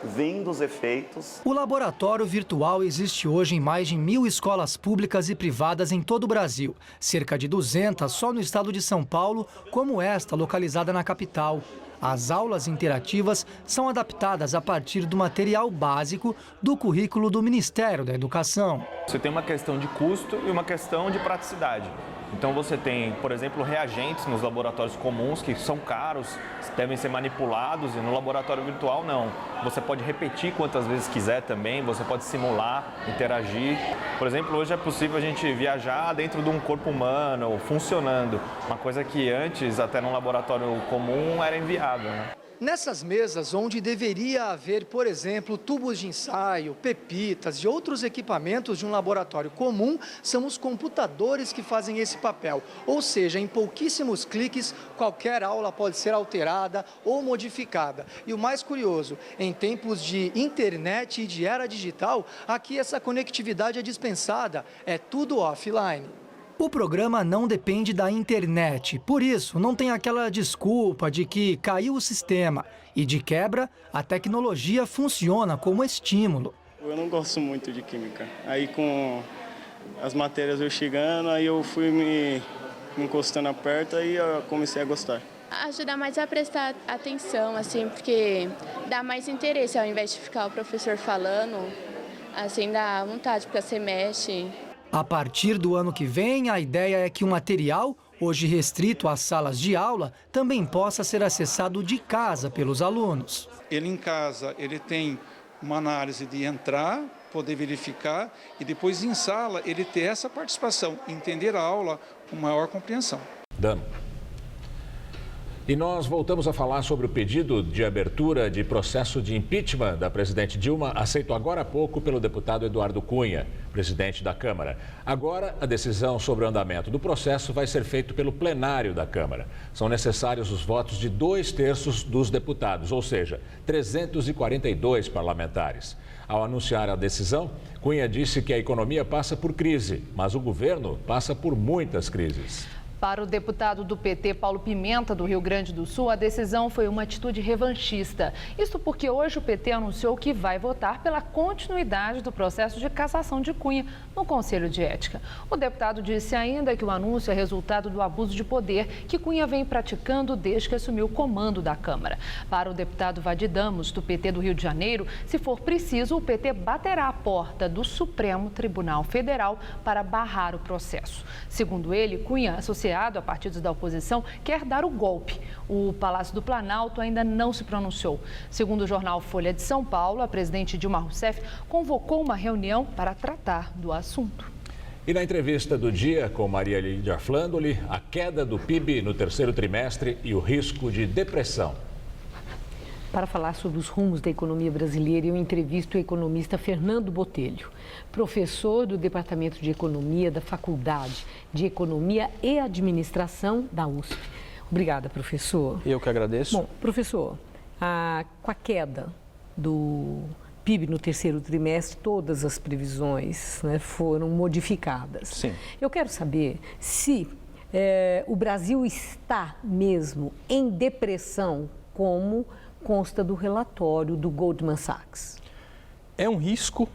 vendo os efeitos. O laboratório virtual existe hoje em mais de 1.000 escolas públicas e privadas em todo o Brasil. Cerca de 200 só no estado de São Paulo, como esta, localizada na capital. As aulas interativas são adaptadas a partir do material básico do currículo do Ministério da Educação. Você tem uma questão de custo e uma questão de praticidade. Então você tem, por exemplo, reagentes nos laboratórios comuns que são caros, devem ser manipulados, e no laboratório virtual não. Você pode repetir quantas vezes quiser também, você pode simular, interagir. Por exemplo, hoje é possível a gente viajar dentro de um corpo humano, funcionando. Uma coisa que antes, até num laboratório comum, era inviável, né? Nessas mesas, onde deveria haver, por exemplo, tubos de ensaio, pepitas e outros equipamentos de um laboratório comum, são os computadores que fazem esse papel. Ou seja, em pouquíssimos cliques, qualquer aula pode ser alterada ou modificada. E o mais curioso, em tempos de internet e de era digital, aqui essa conectividade é dispensada, é tudo offline. O programa não depende da internet, por isso não tem aquela desculpa de que caiu o sistema. E de quebra, a tecnologia funciona como estímulo. Eu não gosto muito de química. Aí com as matérias eu chegando, aí eu fui me encostando perto e eu comecei a gostar. Ajuda mais a prestar atenção, assim, porque dá mais interesse ao invés de ficar o professor falando, assim, dá vontade, porque você mexe. A partir do ano que vem, a ideia é que o material, hoje restrito às salas de aula, também possa ser acessado de casa pelos alunos. Ele em casa, ele tem uma análise de entrar, poder verificar e depois em sala ele ter essa participação, entender a aula com maior compreensão. Dano. E nós voltamos a falar sobre o pedido de abertura de processo de impeachment da presidente Dilma, aceito agora há pouco pelo deputado Eduardo Cunha, presidente da Câmara. Agora, a decisão sobre o andamento do processo vai ser feita pelo plenário da Câmara. São necessários os votos de 2/3 dos deputados, ou seja, 342 parlamentares. Ao anunciar a decisão, Cunha disse que a economia passa por crise, mas o governo passa por muitas crises. Para o deputado do PT, Paulo Pimenta, do Rio Grande do Sul, a decisão foi uma atitude revanchista. Isso porque hoje o PT anunciou que vai votar pela continuidade do processo de cassação de Cunha no Conselho de Ética. O deputado disse ainda que o anúncio é resultado do abuso de poder que Cunha vem praticando desde que assumiu o comando da Câmara. Para o deputado Vadidamos, do PT do Rio de Janeiro, se for preciso, o PT baterá a porta do Supremo Tribunal Federal para barrar o processo. Segundo ele, Cunha, associado a partidos da oposição, quer dar o golpe. O Palácio do Planalto ainda não se pronunciou. Segundo o jornal Folha de São Paulo, a presidente Dilma Rousseff convocou uma reunião para tratar do assunto. E na entrevista do dia com Maria Lídia Flandoli, a queda do PIB no terceiro trimestre e o risco de depressão. Para falar sobre os rumos da economia brasileira, eu entrevisto o economista Fernando Botelho, professor do Departamento de Economia da Faculdade de Economia e Administração da USP. Obrigada, professor. Eu que agradeço. Bom, professor, com a queda do PIB no terceiro trimestre, todas as previsões, né, foram modificadas. Sim. Eu quero saber se o Brasil está mesmo em depressão, como consta do relatório do Goldman Sachs. É um risco,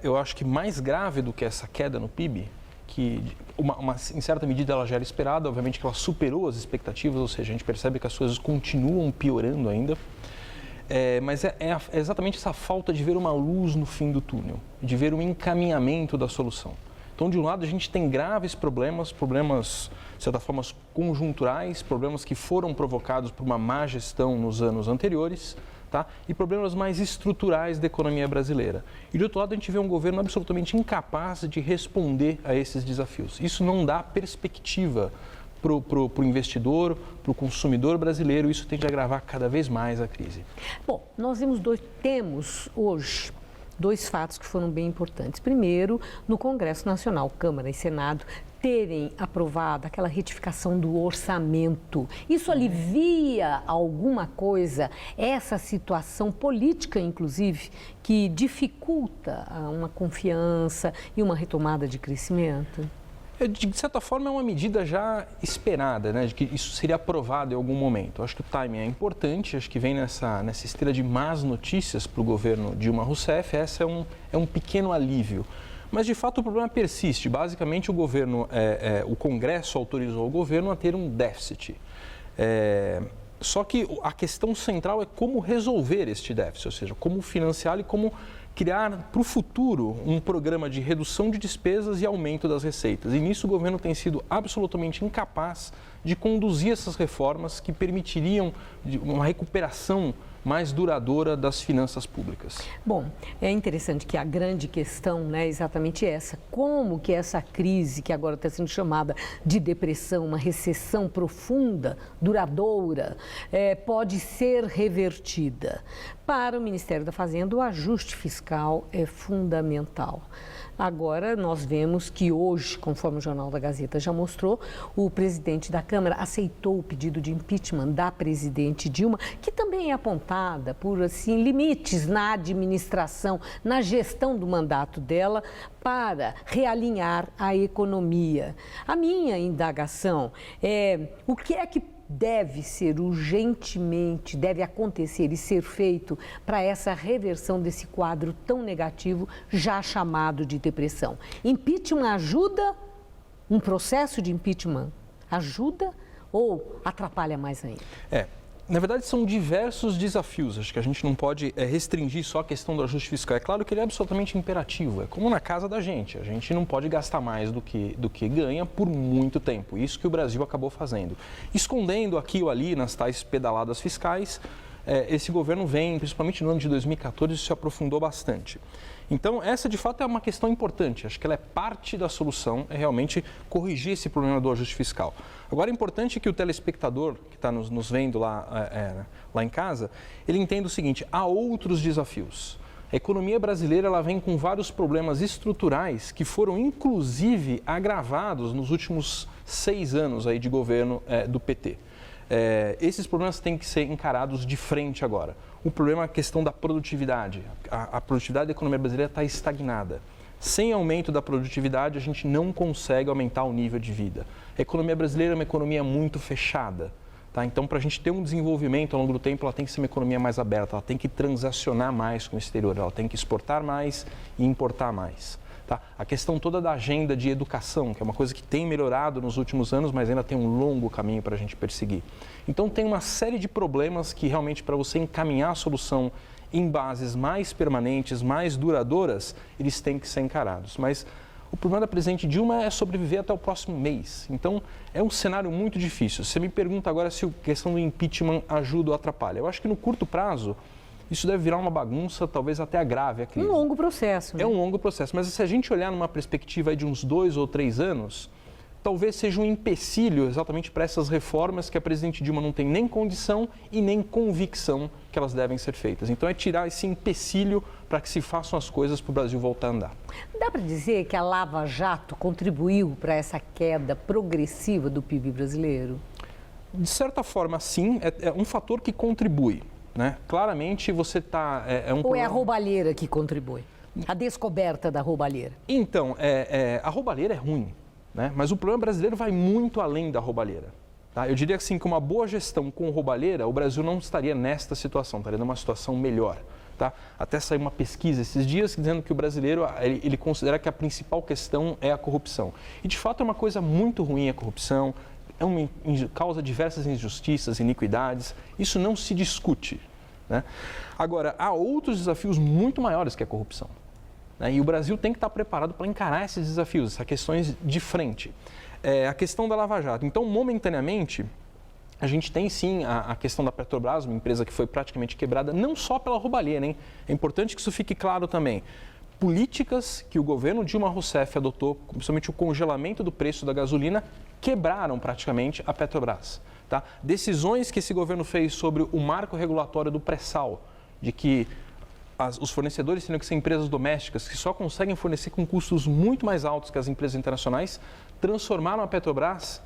eu acho que mais grave do que essa queda no PIB, que em certa medida ela já era esperada, obviamente que ela superou as expectativas, ou seja, a gente percebe que as coisas continuam piorando ainda, mas é exatamente essa falta de ver uma luz no fim do túnel, de ver um encaminhamento da solução. Então, de um lado, a gente tem graves problemas, de certa forma, conjunturais, problemas que foram provocados por uma má gestão nos anos anteriores, tá? E problemas mais estruturais da economia brasileira. E, de outro lado, a gente vê um governo absolutamente incapaz de responder a esses desafios. Isso não dá perspectiva para o investidor, para o consumidor brasileiro, isso tende a agravar cada vez mais a crise. Bom, nós temos hoje dois fatos que foram bem importantes. Primeiro, no Congresso Nacional, Câmara e Senado, terem aprovado aquela retificação do orçamento. Isso alivia alguma coisa, essa situação política, inclusive, que dificulta uma confiança e uma retomada de crescimento? De certa forma, é uma medida já esperada, né, de que isso seria aprovado em algum momento. Eu acho que o timing é importante, acho que vem nessa esteira de más notícias para o governo Dilma Rousseff, essa é um pequeno alívio. Mas, de fato, o problema persiste. Basicamente, o Congresso autorizou o governo a ter um déficit. Só que a questão central é como resolver este déficit, ou seja, como financiá-lo e como criar para o futuro um programa de redução de despesas e aumento das receitas. E nisso o governo tem sido absolutamente incapaz de conduzir essas reformas que permitiriam uma recuperação mais duradoura das finanças públicas. Bom, é interessante que a grande questão, né, é exatamente essa. Como que essa crise, que agora está sendo chamada de depressão, uma recessão profunda, duradoura, pode ser revertida? Para o Ministério da Fazenda, o ajuste fiscal é fundamental. Agora, nós vemos que hoje, conforme o Jornal da Gazeta já mostrou, o presidente da Câmara aceitou o pedido de impeachment da presidente Dilma, que também é apontada por, assim, limites na administração, na gestão do mandato dela, para realinhar a economia. A minha indagação é o que é que deve ser urgentemente, deve acontecer e ser feito para essa reversão desse quadro tão negativo, já chamado de depressão. Impeachment ajuda? Um processo de impeachment ajuda ou atrapalha mais ainda? Na verdade, são diversos desafios. Acho que a gente não pode restringir só a questão do ajuste fiscal. É claro que ele é absolutamente imperativo. É como na casa da gente. A gente não pode gastar mais do que ganha por muito tempo. Isso que o Brasil acabou fazendo. Escondendo aqui ou ali nas tais pedaladas fiscais, esse governo vem, principalmente no ano de 2014, isso se aprofundou bastante. Então, essa de fato é uma questão importante. Acho que ela é parte da solução, é realmente corrigir esse problema do ajuste fiscal. Agora, é importante que o telespectador que está nos vendo lá em casa, ele entenda o seguinte: há outros desafios. A economia brasileira ela vem com vários problemas estruturais que foram, inclusive, agravados nos últimos 6 anos aí de governo do PT. Esses problemas têm que ser encarados de frente agora. O problema é a questão da produtividade. A produtividade da economia brasileira está estagnada. Sem aumento da produtividade, a gente não consegue aumentar o nível de vida. A economia brasileira é uma economia muito fechada. Tá? Então, para a gente ter um desenvolvimento ao longo do tempo, ela tem que ser uma economia mais aberta, ela tem que transacionar mais com o exterior, ela tem que exportar mais e importar mais. Tá? A questão toda da agenda de educação, que é uma coisa que tem melhorado nos últimos anos, mas ainda tem um longo caminho para a gente perseguir. Então, tem uma série de problemas que realmente, para você encaminhar a solução em bases mais permanentes, mais duradouras, eles têm que ser encarados. Mas o problema da presidente Dilma é sobreviver até o próximo mês. Então, é um cenário muito difícil. Você me pergunta agora se a questão do impeachment ajuda ou atrapalha. Eu acho que no curto prazo, isso deve virar uma bagunça, talvez até agrave a crise. Um longo processo. Né? É um longo processo, mas se a gente olhar numa perspectiva aí de uns 2 ou 3 anos, talvez seja um empecilho exatamente para essas reformas que a presidente Dilma não tem nem condição e nem convicção que elas devem ser feitas. Então, é tirar esse empecilho para que se façam as coisas para o Brasil voltar a andar. Dá para dizer que a Lava Jato contribuiu para essa queda progressiva do PIB brasileiro? De certa forma, sim, é um fator que contribui. Né? Claramente você está... Ou é a roubalheira que contribui? A descoberta da roubalheira? Então, a roubalheira é ruim, né? Mas o problema brasileiro vai muito além da roubalheira. Tá? Eu diria assim, que uma boa gestão com roubalheira, o Brasil não estaria nesta situação, estaria numa situação melhor. Tá? Até saiu uma pesquisa esses dias dizendo que o brasileiro ele considera que a principal questão é a corrupção. E de fato é uma coisa muito ruim a corrupção. Causa diversas injustiças, iniquidades, isso não se discute. Né? Agora, há outros desafios muito maiores que a corrupção. Né? E o Brasil tem que estar preparado para encarar esses desafios, essas questões de frente. A questão da Lava Jato. Então, momentaneamente, a gente tem sim a questão da Petrobras, uma empresa que foi praticamente quebrada, não só pela roubalheira, hein? É importante que isso fique claro também. Políticas que o governo Dilma Rousseff adotou, principalmente o congelamento do preço da gasolina, quebraram praticamente a Petrobras. Tá? Decisões que esse governo fez sobre o marco regulatório do pré-sal, de que os fornecedores teriam que ser empresas domésticas que só conseguem fornecer com custos muito mais altos que as empresas internacionais, transformaram a Petrobras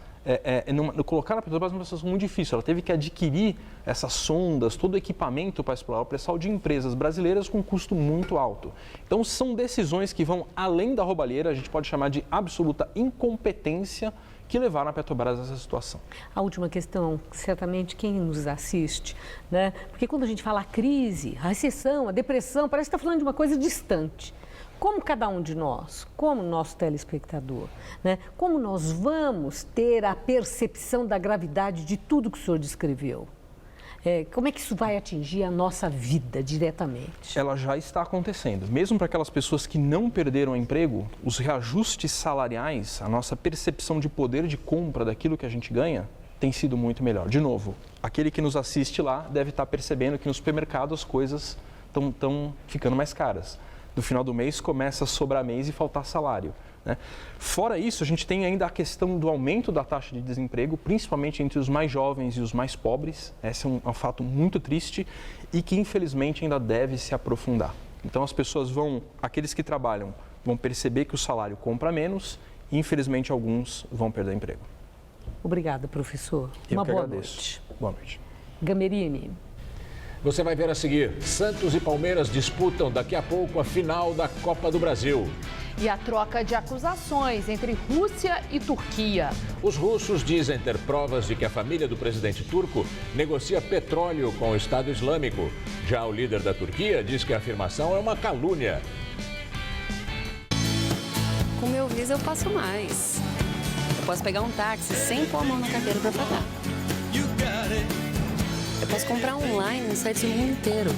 colocar a Petrobras numa situação muito difícil. Ela teve que adquirir essas sondas, todo o equipamento para explorar o pré-sal de empresas brasileiras com um custo muito alto. Então, são decisões que vão além da roubalheira, a gente pode chamar de absoluta incompetência, que levaram a Petrobras a essa situação. A última questão, certamente quem nos assiste, né? Porque quando a gente fala a crise, a recessão, a depressão, parece que está falando de uma coisa distante. Como cada um de nós, como nosso telespectador, né? Como nós vamos ter a percepção da gravidade de tudo que o senhor descreveu? Como é que isso vai atingir a nossa vida diretamente? Ela já está acontecendo. Mesmo para aquelas pessoas que não perderam o emprego, os reajustes salariais, a nossa percepção de poder de compra daquilo que a gente ganha, tem sido muito melhor. De novo, aquele que nos assiste lá deve estar percebendo que no supermercado as coisas estão ficando mais caras. No final do mês começa a sobrar mês e faltar salário, né? Fora isso, a gente tem ainda a questão do aumento da taxa de desemprego, principalmente entre os mais jovens e os mais pobres. Esse é um fato muito triste e que infelizmente ainda deve se aprofundar. Então as pessoas aqueles que trabalham, vão perceber que o salário compra menos e infelizmente alguns vão perder emprego. Obrigada, professor. Uma boa noite. Boa noite. Gamberini. Você vai ver a seguir. Santos e Palmeiras disputam daqui a pouco a final da Copa do Brasil. E a troca de acusações entre Rússia e Turquia. Os russos dizem ter provas de que a família do presidente turco negocia petróleo com o Estado Islâmico. Já o líder da Turquia diz que a afirmação é uma calúnia. Com meu Visa eu faço mais. Eu posso pegar um táxi sem pôr a mão na carteira para pagar. Eu posso comprar online no site do mundo inteiro.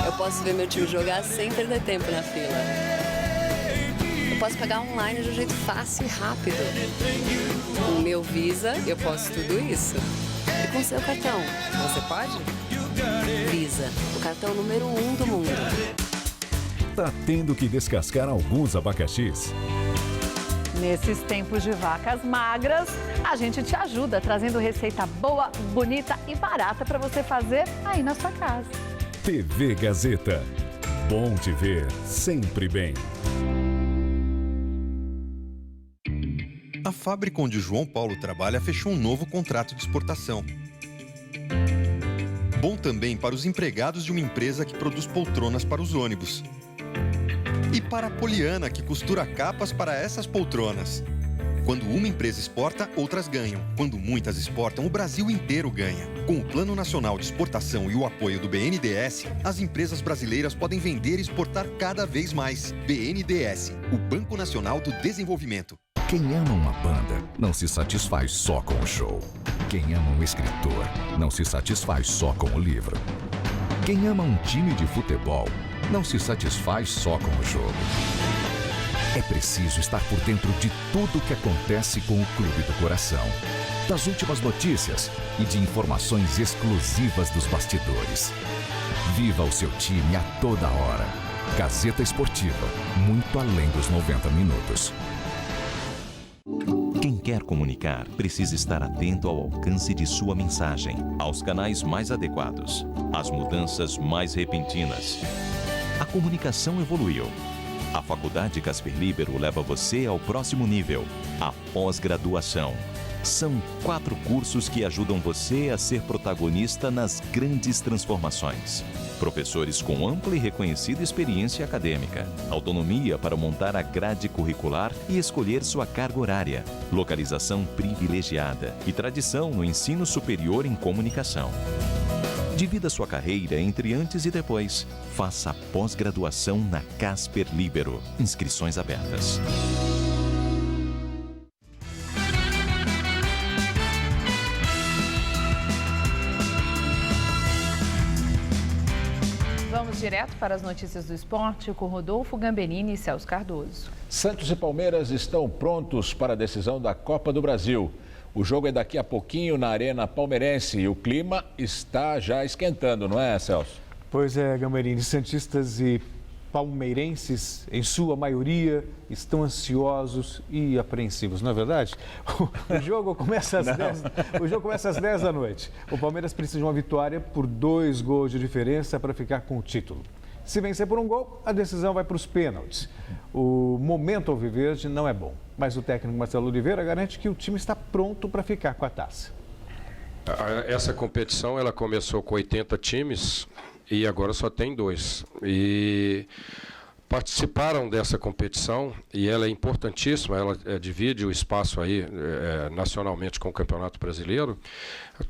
Eu posso ver meu time jogar sem perder tempo na fila. Eu posso pagar online de um jeito fácil e rápido. Com o meu Visa, eu posso tudo isso. E com o seu cartão, você pode? Visa, o cartão número 1 do mundo. Tá tendo que descascar alguns abacaxis? Nesses tempos de vacas magras, a gente te ajuda trazendo receita boa, bonita e barata para você fazer aí na sua casa. TV Gazeta. Bom te ver sempre bem. A fábrica onde João Paulo trabalha fechou um novo contrato de exportação. Bom também para os empregados de uma empresa que produz poltronas para os ônibus. E para a Poliana, que costura capas para essas poltronas. Quando uma empresa exporta, outras ganham. Quando muitas exportam, o Brasil inteiro ganha. Com o Plano Nacional de Exportação e o apoio do BNDES, as empresas brasileiras podem vender e exportar cada vez mais. BNDES, o Banco Nacional do Desenvolvimento. Quem ama uma banda não se satisfaz só com o show. Quem ama um escritor não se satisfaz só com o livro. Quem ama um time de futebol não se satisfaz só com o jogo. É preciso estar por dentro de tudo o que acontece com o Clube do Coração, das últimas notícias e de informações exclusivas dos bastidores. Viva o seu time a toda hora. Gazeta Esportiva, muito além dos 90 minutos. Quem quer comunicar precisa estar atento ao alcance de sua mensagem, aos canais mais adequados, às mudanças mais repentinas. A comunicação evoluiu. A Faculdade Casper Libero leva você ao próximo nível, a pós-graduação. São 4 cursos que ajudam você a ser protagonista nas grandes transformações. Professores com ampla e reconhecida experiência acadêmica, autonomia para montar a grade curricular e escolher sua carga horária, localização privilegiada e tradição no ensino superior em comunicação. Divida sua carreira entre antes e depois. Faça a pós-graduação na Casper Libero. Inscrições abertas. Vamos direto para as notícias do esporte com Rodolfo Gamberini e Celso Cardoso. Santos e Palmeiras estão prontos para a decisão da Copa do Brasil. O jogo é daqui a pouquinho na Arena Palmeirense e o clima está já esquentando, não é, Celso? Pois é, Gamberini. Santistas e palmeirenses, em sua maioria, estão ansiosos e apreensivos, não é verdade? O jogo começa às 10 da noite. O Palmeiras precisa de uma vitória por 2 gols de diferença para ficar com o título. Se vencer por um gol, a decisão vai para os pênaltis. O momento alviverde não é bom, mas o técnico Marcelo Oliveira garante que o time está pronto para ficar com a taça. Essa competição ela começou com 80 times e agora só tem 2. E participaram dessa competição e ela é importantíssima, ela divide o espaço aí nacionalmente com o Campeonato Brasileiro.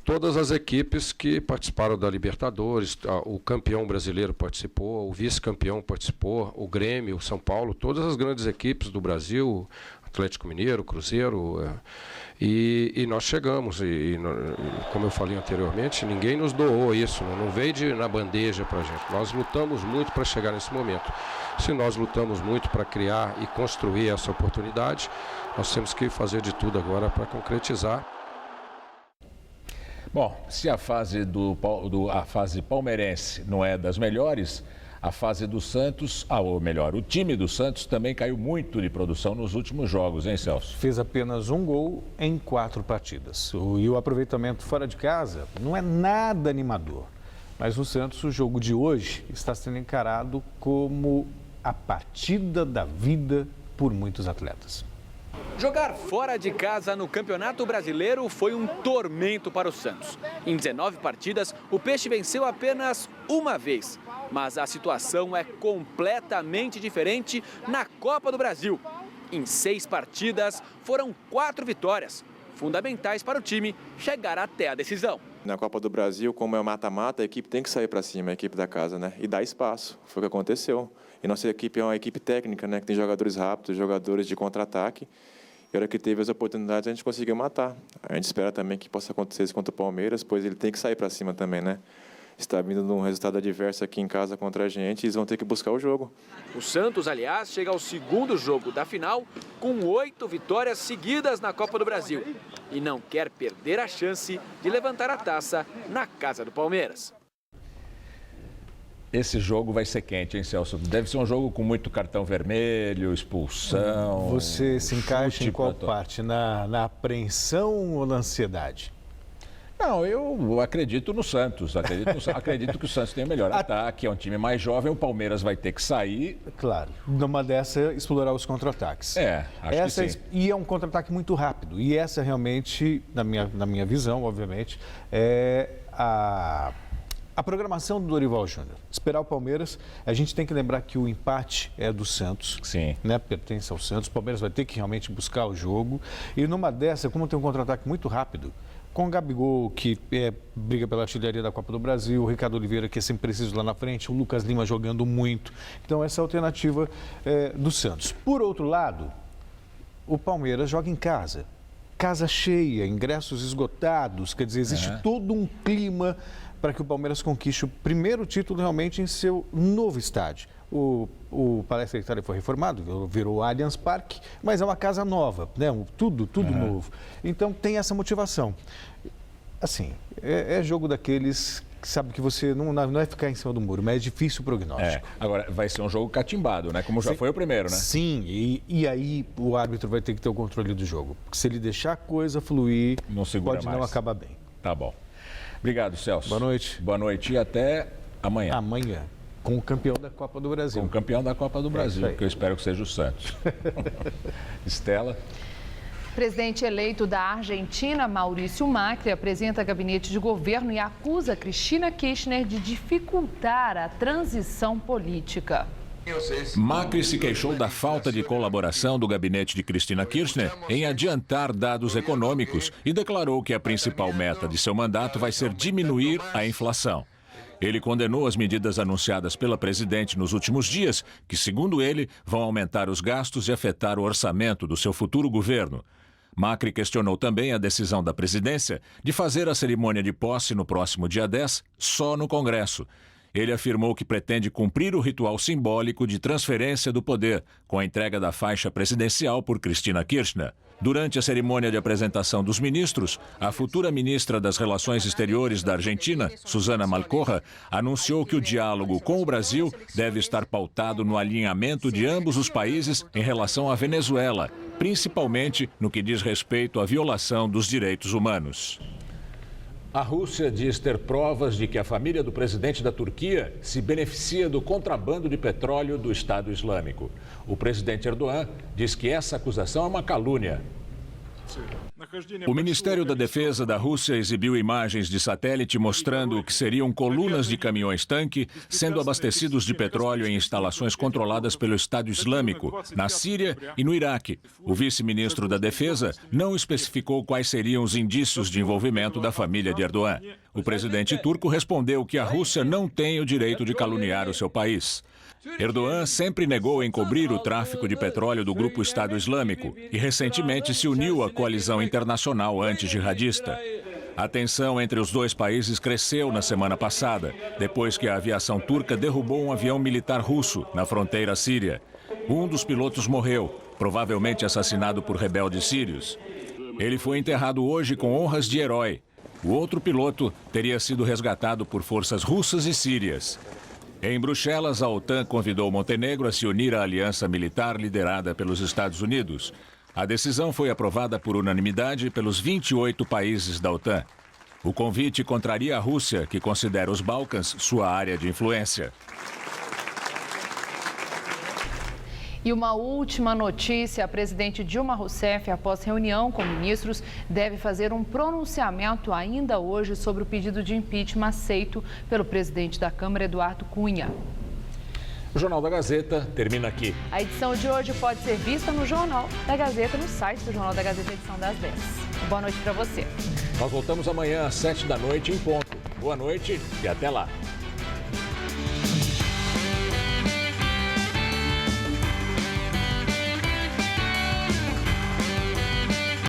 Todas as equipes que participaram da Libertadores, o campeão brasileiro participou, o vice-campeão participou, o Grêmio, o São Paulo, todas as grandes equipes do Brasil, Atlético Mineiro, Cruzeiro, e nós chegamos, como eu falei anteriormente, ninguém nos doou isso, não veio na bandeja para a gente. Nós lutamos muito para chegar nesse momento. Se nós lutamos muito para criar e construir essa oportunidade, nós temos que fazer de tudo agora para concretizar. Bom, se a fase a fase palmeirense não é das melhores, a fase do Santos, ou melhor, o time do Santos também caiu muito de produção nos últimos jogos, hein, Celso? Fez apenas um gol em 4 partidas. E o aproveitamento fora de casa não é nada animador. Mas no Santos, o jogo de hoje está sendo encarado como a partida da vida por muitos atletas. Jogar fora de casa no Campeonato Brasileiro foi um tormento para o Santos. Em 19 partidas, o Peixe venceu apenas uma vez. Mas a situação é completamente diferente na Copa do Brasil. Em 6 partidas, foram 4 vitórias, fundamentais para o time chegar até a decisão. Na Copa do Brasil, como é o mata-mata, a equipe tem que sair para cima, a equipe da casa, né? E dar espaço, foi o que aconteceu. E nossa equipe é uma equipe técnica, né? Que tem jogadores rápidos, jogadores de contra-ataque. E a hora que teve as oportunidades, a gente conseguiu matar. A gente espera também que possa acontecer isso contra o Palmeiras, pois ele tem que sair para cima também, né? Está vindo de um resultado adverso aqui em casa contra a gente e eles vão ter que buscar o jogo. O Santos, aliás, chega ao segundo jogo da final com 8 vitórias seguidas na Copa do Brasil. E não quer perder a chance de levantar a taça na casa do Palmeiras. Esse jogo vai ser quente, hein, Celso? Deve ser um jogo com muito cartão vermelho, expulsão. Você se encaixa em qual parte? Na apreensão ou na ansiedade? Não, eu acredito no Santos. Acredito que o Santos tem o melhor ataque, é um time mais jovem, o Palmeiras vai ter que sair. Claro, numa dessa, explorar os contra-ataques. Acho que sim. E é um contra-ataque muito rápido. E essa realmente, na minha visão, obviamente, é a programação do Dorival Júnior. Esperar o Palmeiras, a gente tem que lembrar que o empate é do Santos. Sim. Né, pertence ao Santos. O Palmeiras vai ter que realmente buscar o jogo. E numa dessa, como tem um contra-ataque muito rápido, com o Gabigol, que briga pela artilharia da Copa do Brasil, o Ricardo Oliveira, que é sempre preciso lá na frente, o Lucas Lima jogando muito. Então, essa é a alternativa do Santos. Por outro lado, o Palmeiras joga em casa. Casa cheia, ingressos esgotados, quer dizer, existe todo um clima para que o Palmeiras conquiste o primeiro título realmente em seu novo estádio. O Palestra Itália foi reformado, virou Allianz Parque, mas é uma casa nova, né? Tudo novo. Então tem essa motivação. Assim, é jogo daqueles que sabe que você não é ficar em cima do muro, mas é difícil o prognóstico. Agora, vai ser um jogo catimbado, né? Como já foi o primeiro, né? Sim, e aí o árbitro vai ter que ter o controle do jogo. Porque se ele deixar a coisa fluir, pode não acabar bem. Tá bom. Obrigado, Celso. Boa noite. Boa noite e até amanhã. Amanhã, com o campeão da Copa do Brasil. Com o campeão da Copa do Brasil, que eu espero que seja o Santos. Estela. O presidente eleito da Argentina, Maurício Macri, apresenta gabinete de governo e acusa Cristina Kirchner de dificultar a transição política. Macri se queixou da falta de colaboração do gabinete de Cristina Kirchner em adiantar dados econômicos e declarou que a principal meta de seu mandato vai ser diminuir a inflação. Ele condenou as medidas anunciadas pela presidente nos últimos dias, que, segundo ele, vão aumentar os gastos e afetar o orçamento do seu futuro governo. Macri questionou também a decisão da presidência de fazer a cerimônia de posse no próximo dia 10 só no Congresso. Ele afirmou que pretende cumprir o ritual simbólico de transferência do poder, com a entrega da faixa presidencial por Cristina Kirchner. Durante a cerimônia de apresentação dos ministros, a futura ministra das Relações Exteriores da Argentina, Susana Malcorra, anunciou que o diálogo com o Brasil deve estar pautado no alinhamento de ambos os países em relação à Venezuela, principalmente no que diz respeito à violação dos direitos humanos. A Rússia diz ter provas de que a família do presidente da Turquia se beneficia do contrabando de petróleo do Estado Islâmico. O presidente Erdogan diz que essa acusação é uma calúnia. O Ministério da Defesa da Rússia exibiu imagens de satélite mostrando o que seriam colunas de caminhões-tanque sendo abastecidos de petróleo em instalações controladas pelo Estado Islâmico, na Síria e no Iraque. O vice-ministro da Defesa não especificou quais seriam os indícios de envolvimento da família de Erdogan. O presidente turco respondeu que a Rússia não tem o direito de caluniar o seu país. Erdogan sempre negou encobrir o tráfico de petróleo do grupo Estado Islâmico e recentemente se uniu à coalizão internacional anti-jihadista. A tensão entre os dois países cresceu na semana passada, depois que a aviação turca derrubou um avião militar russo na fronteira síria. Um dos pilotos morreu, provavelmente assassinado por rebeldes sírios. Ele foi enterrado hoje com honras de herói. O outro piloto teria sido resgatado por forças russas e sírias. Em Bruxelas, a OTAN convidou Montenegro a se unir à aliança militar liderada pelos Estados Unidos. A decisão foi aprovada por unanimidade pelos 28 países da OTAN. O convite contraria a Rússia, que considera os Balcãs sua área de influência. E uma última notícia: a presidente Dilma Rousseff, após reunião com ministros, deve fazer um pronunciamento ainda hoje sobre o pedido de impeachment aceito pelo presidente da Câmara, Eduardo Cunha. O Jornal da Gazeta termina aqui. A edição de hoje pode ser vista no Jornal da Gazeta, no site do Jornal da Gazeta, edição das 10. Boa noite para você. Nós voltamos amanhã às 7 da noite em ponto. Boa noite e até lá.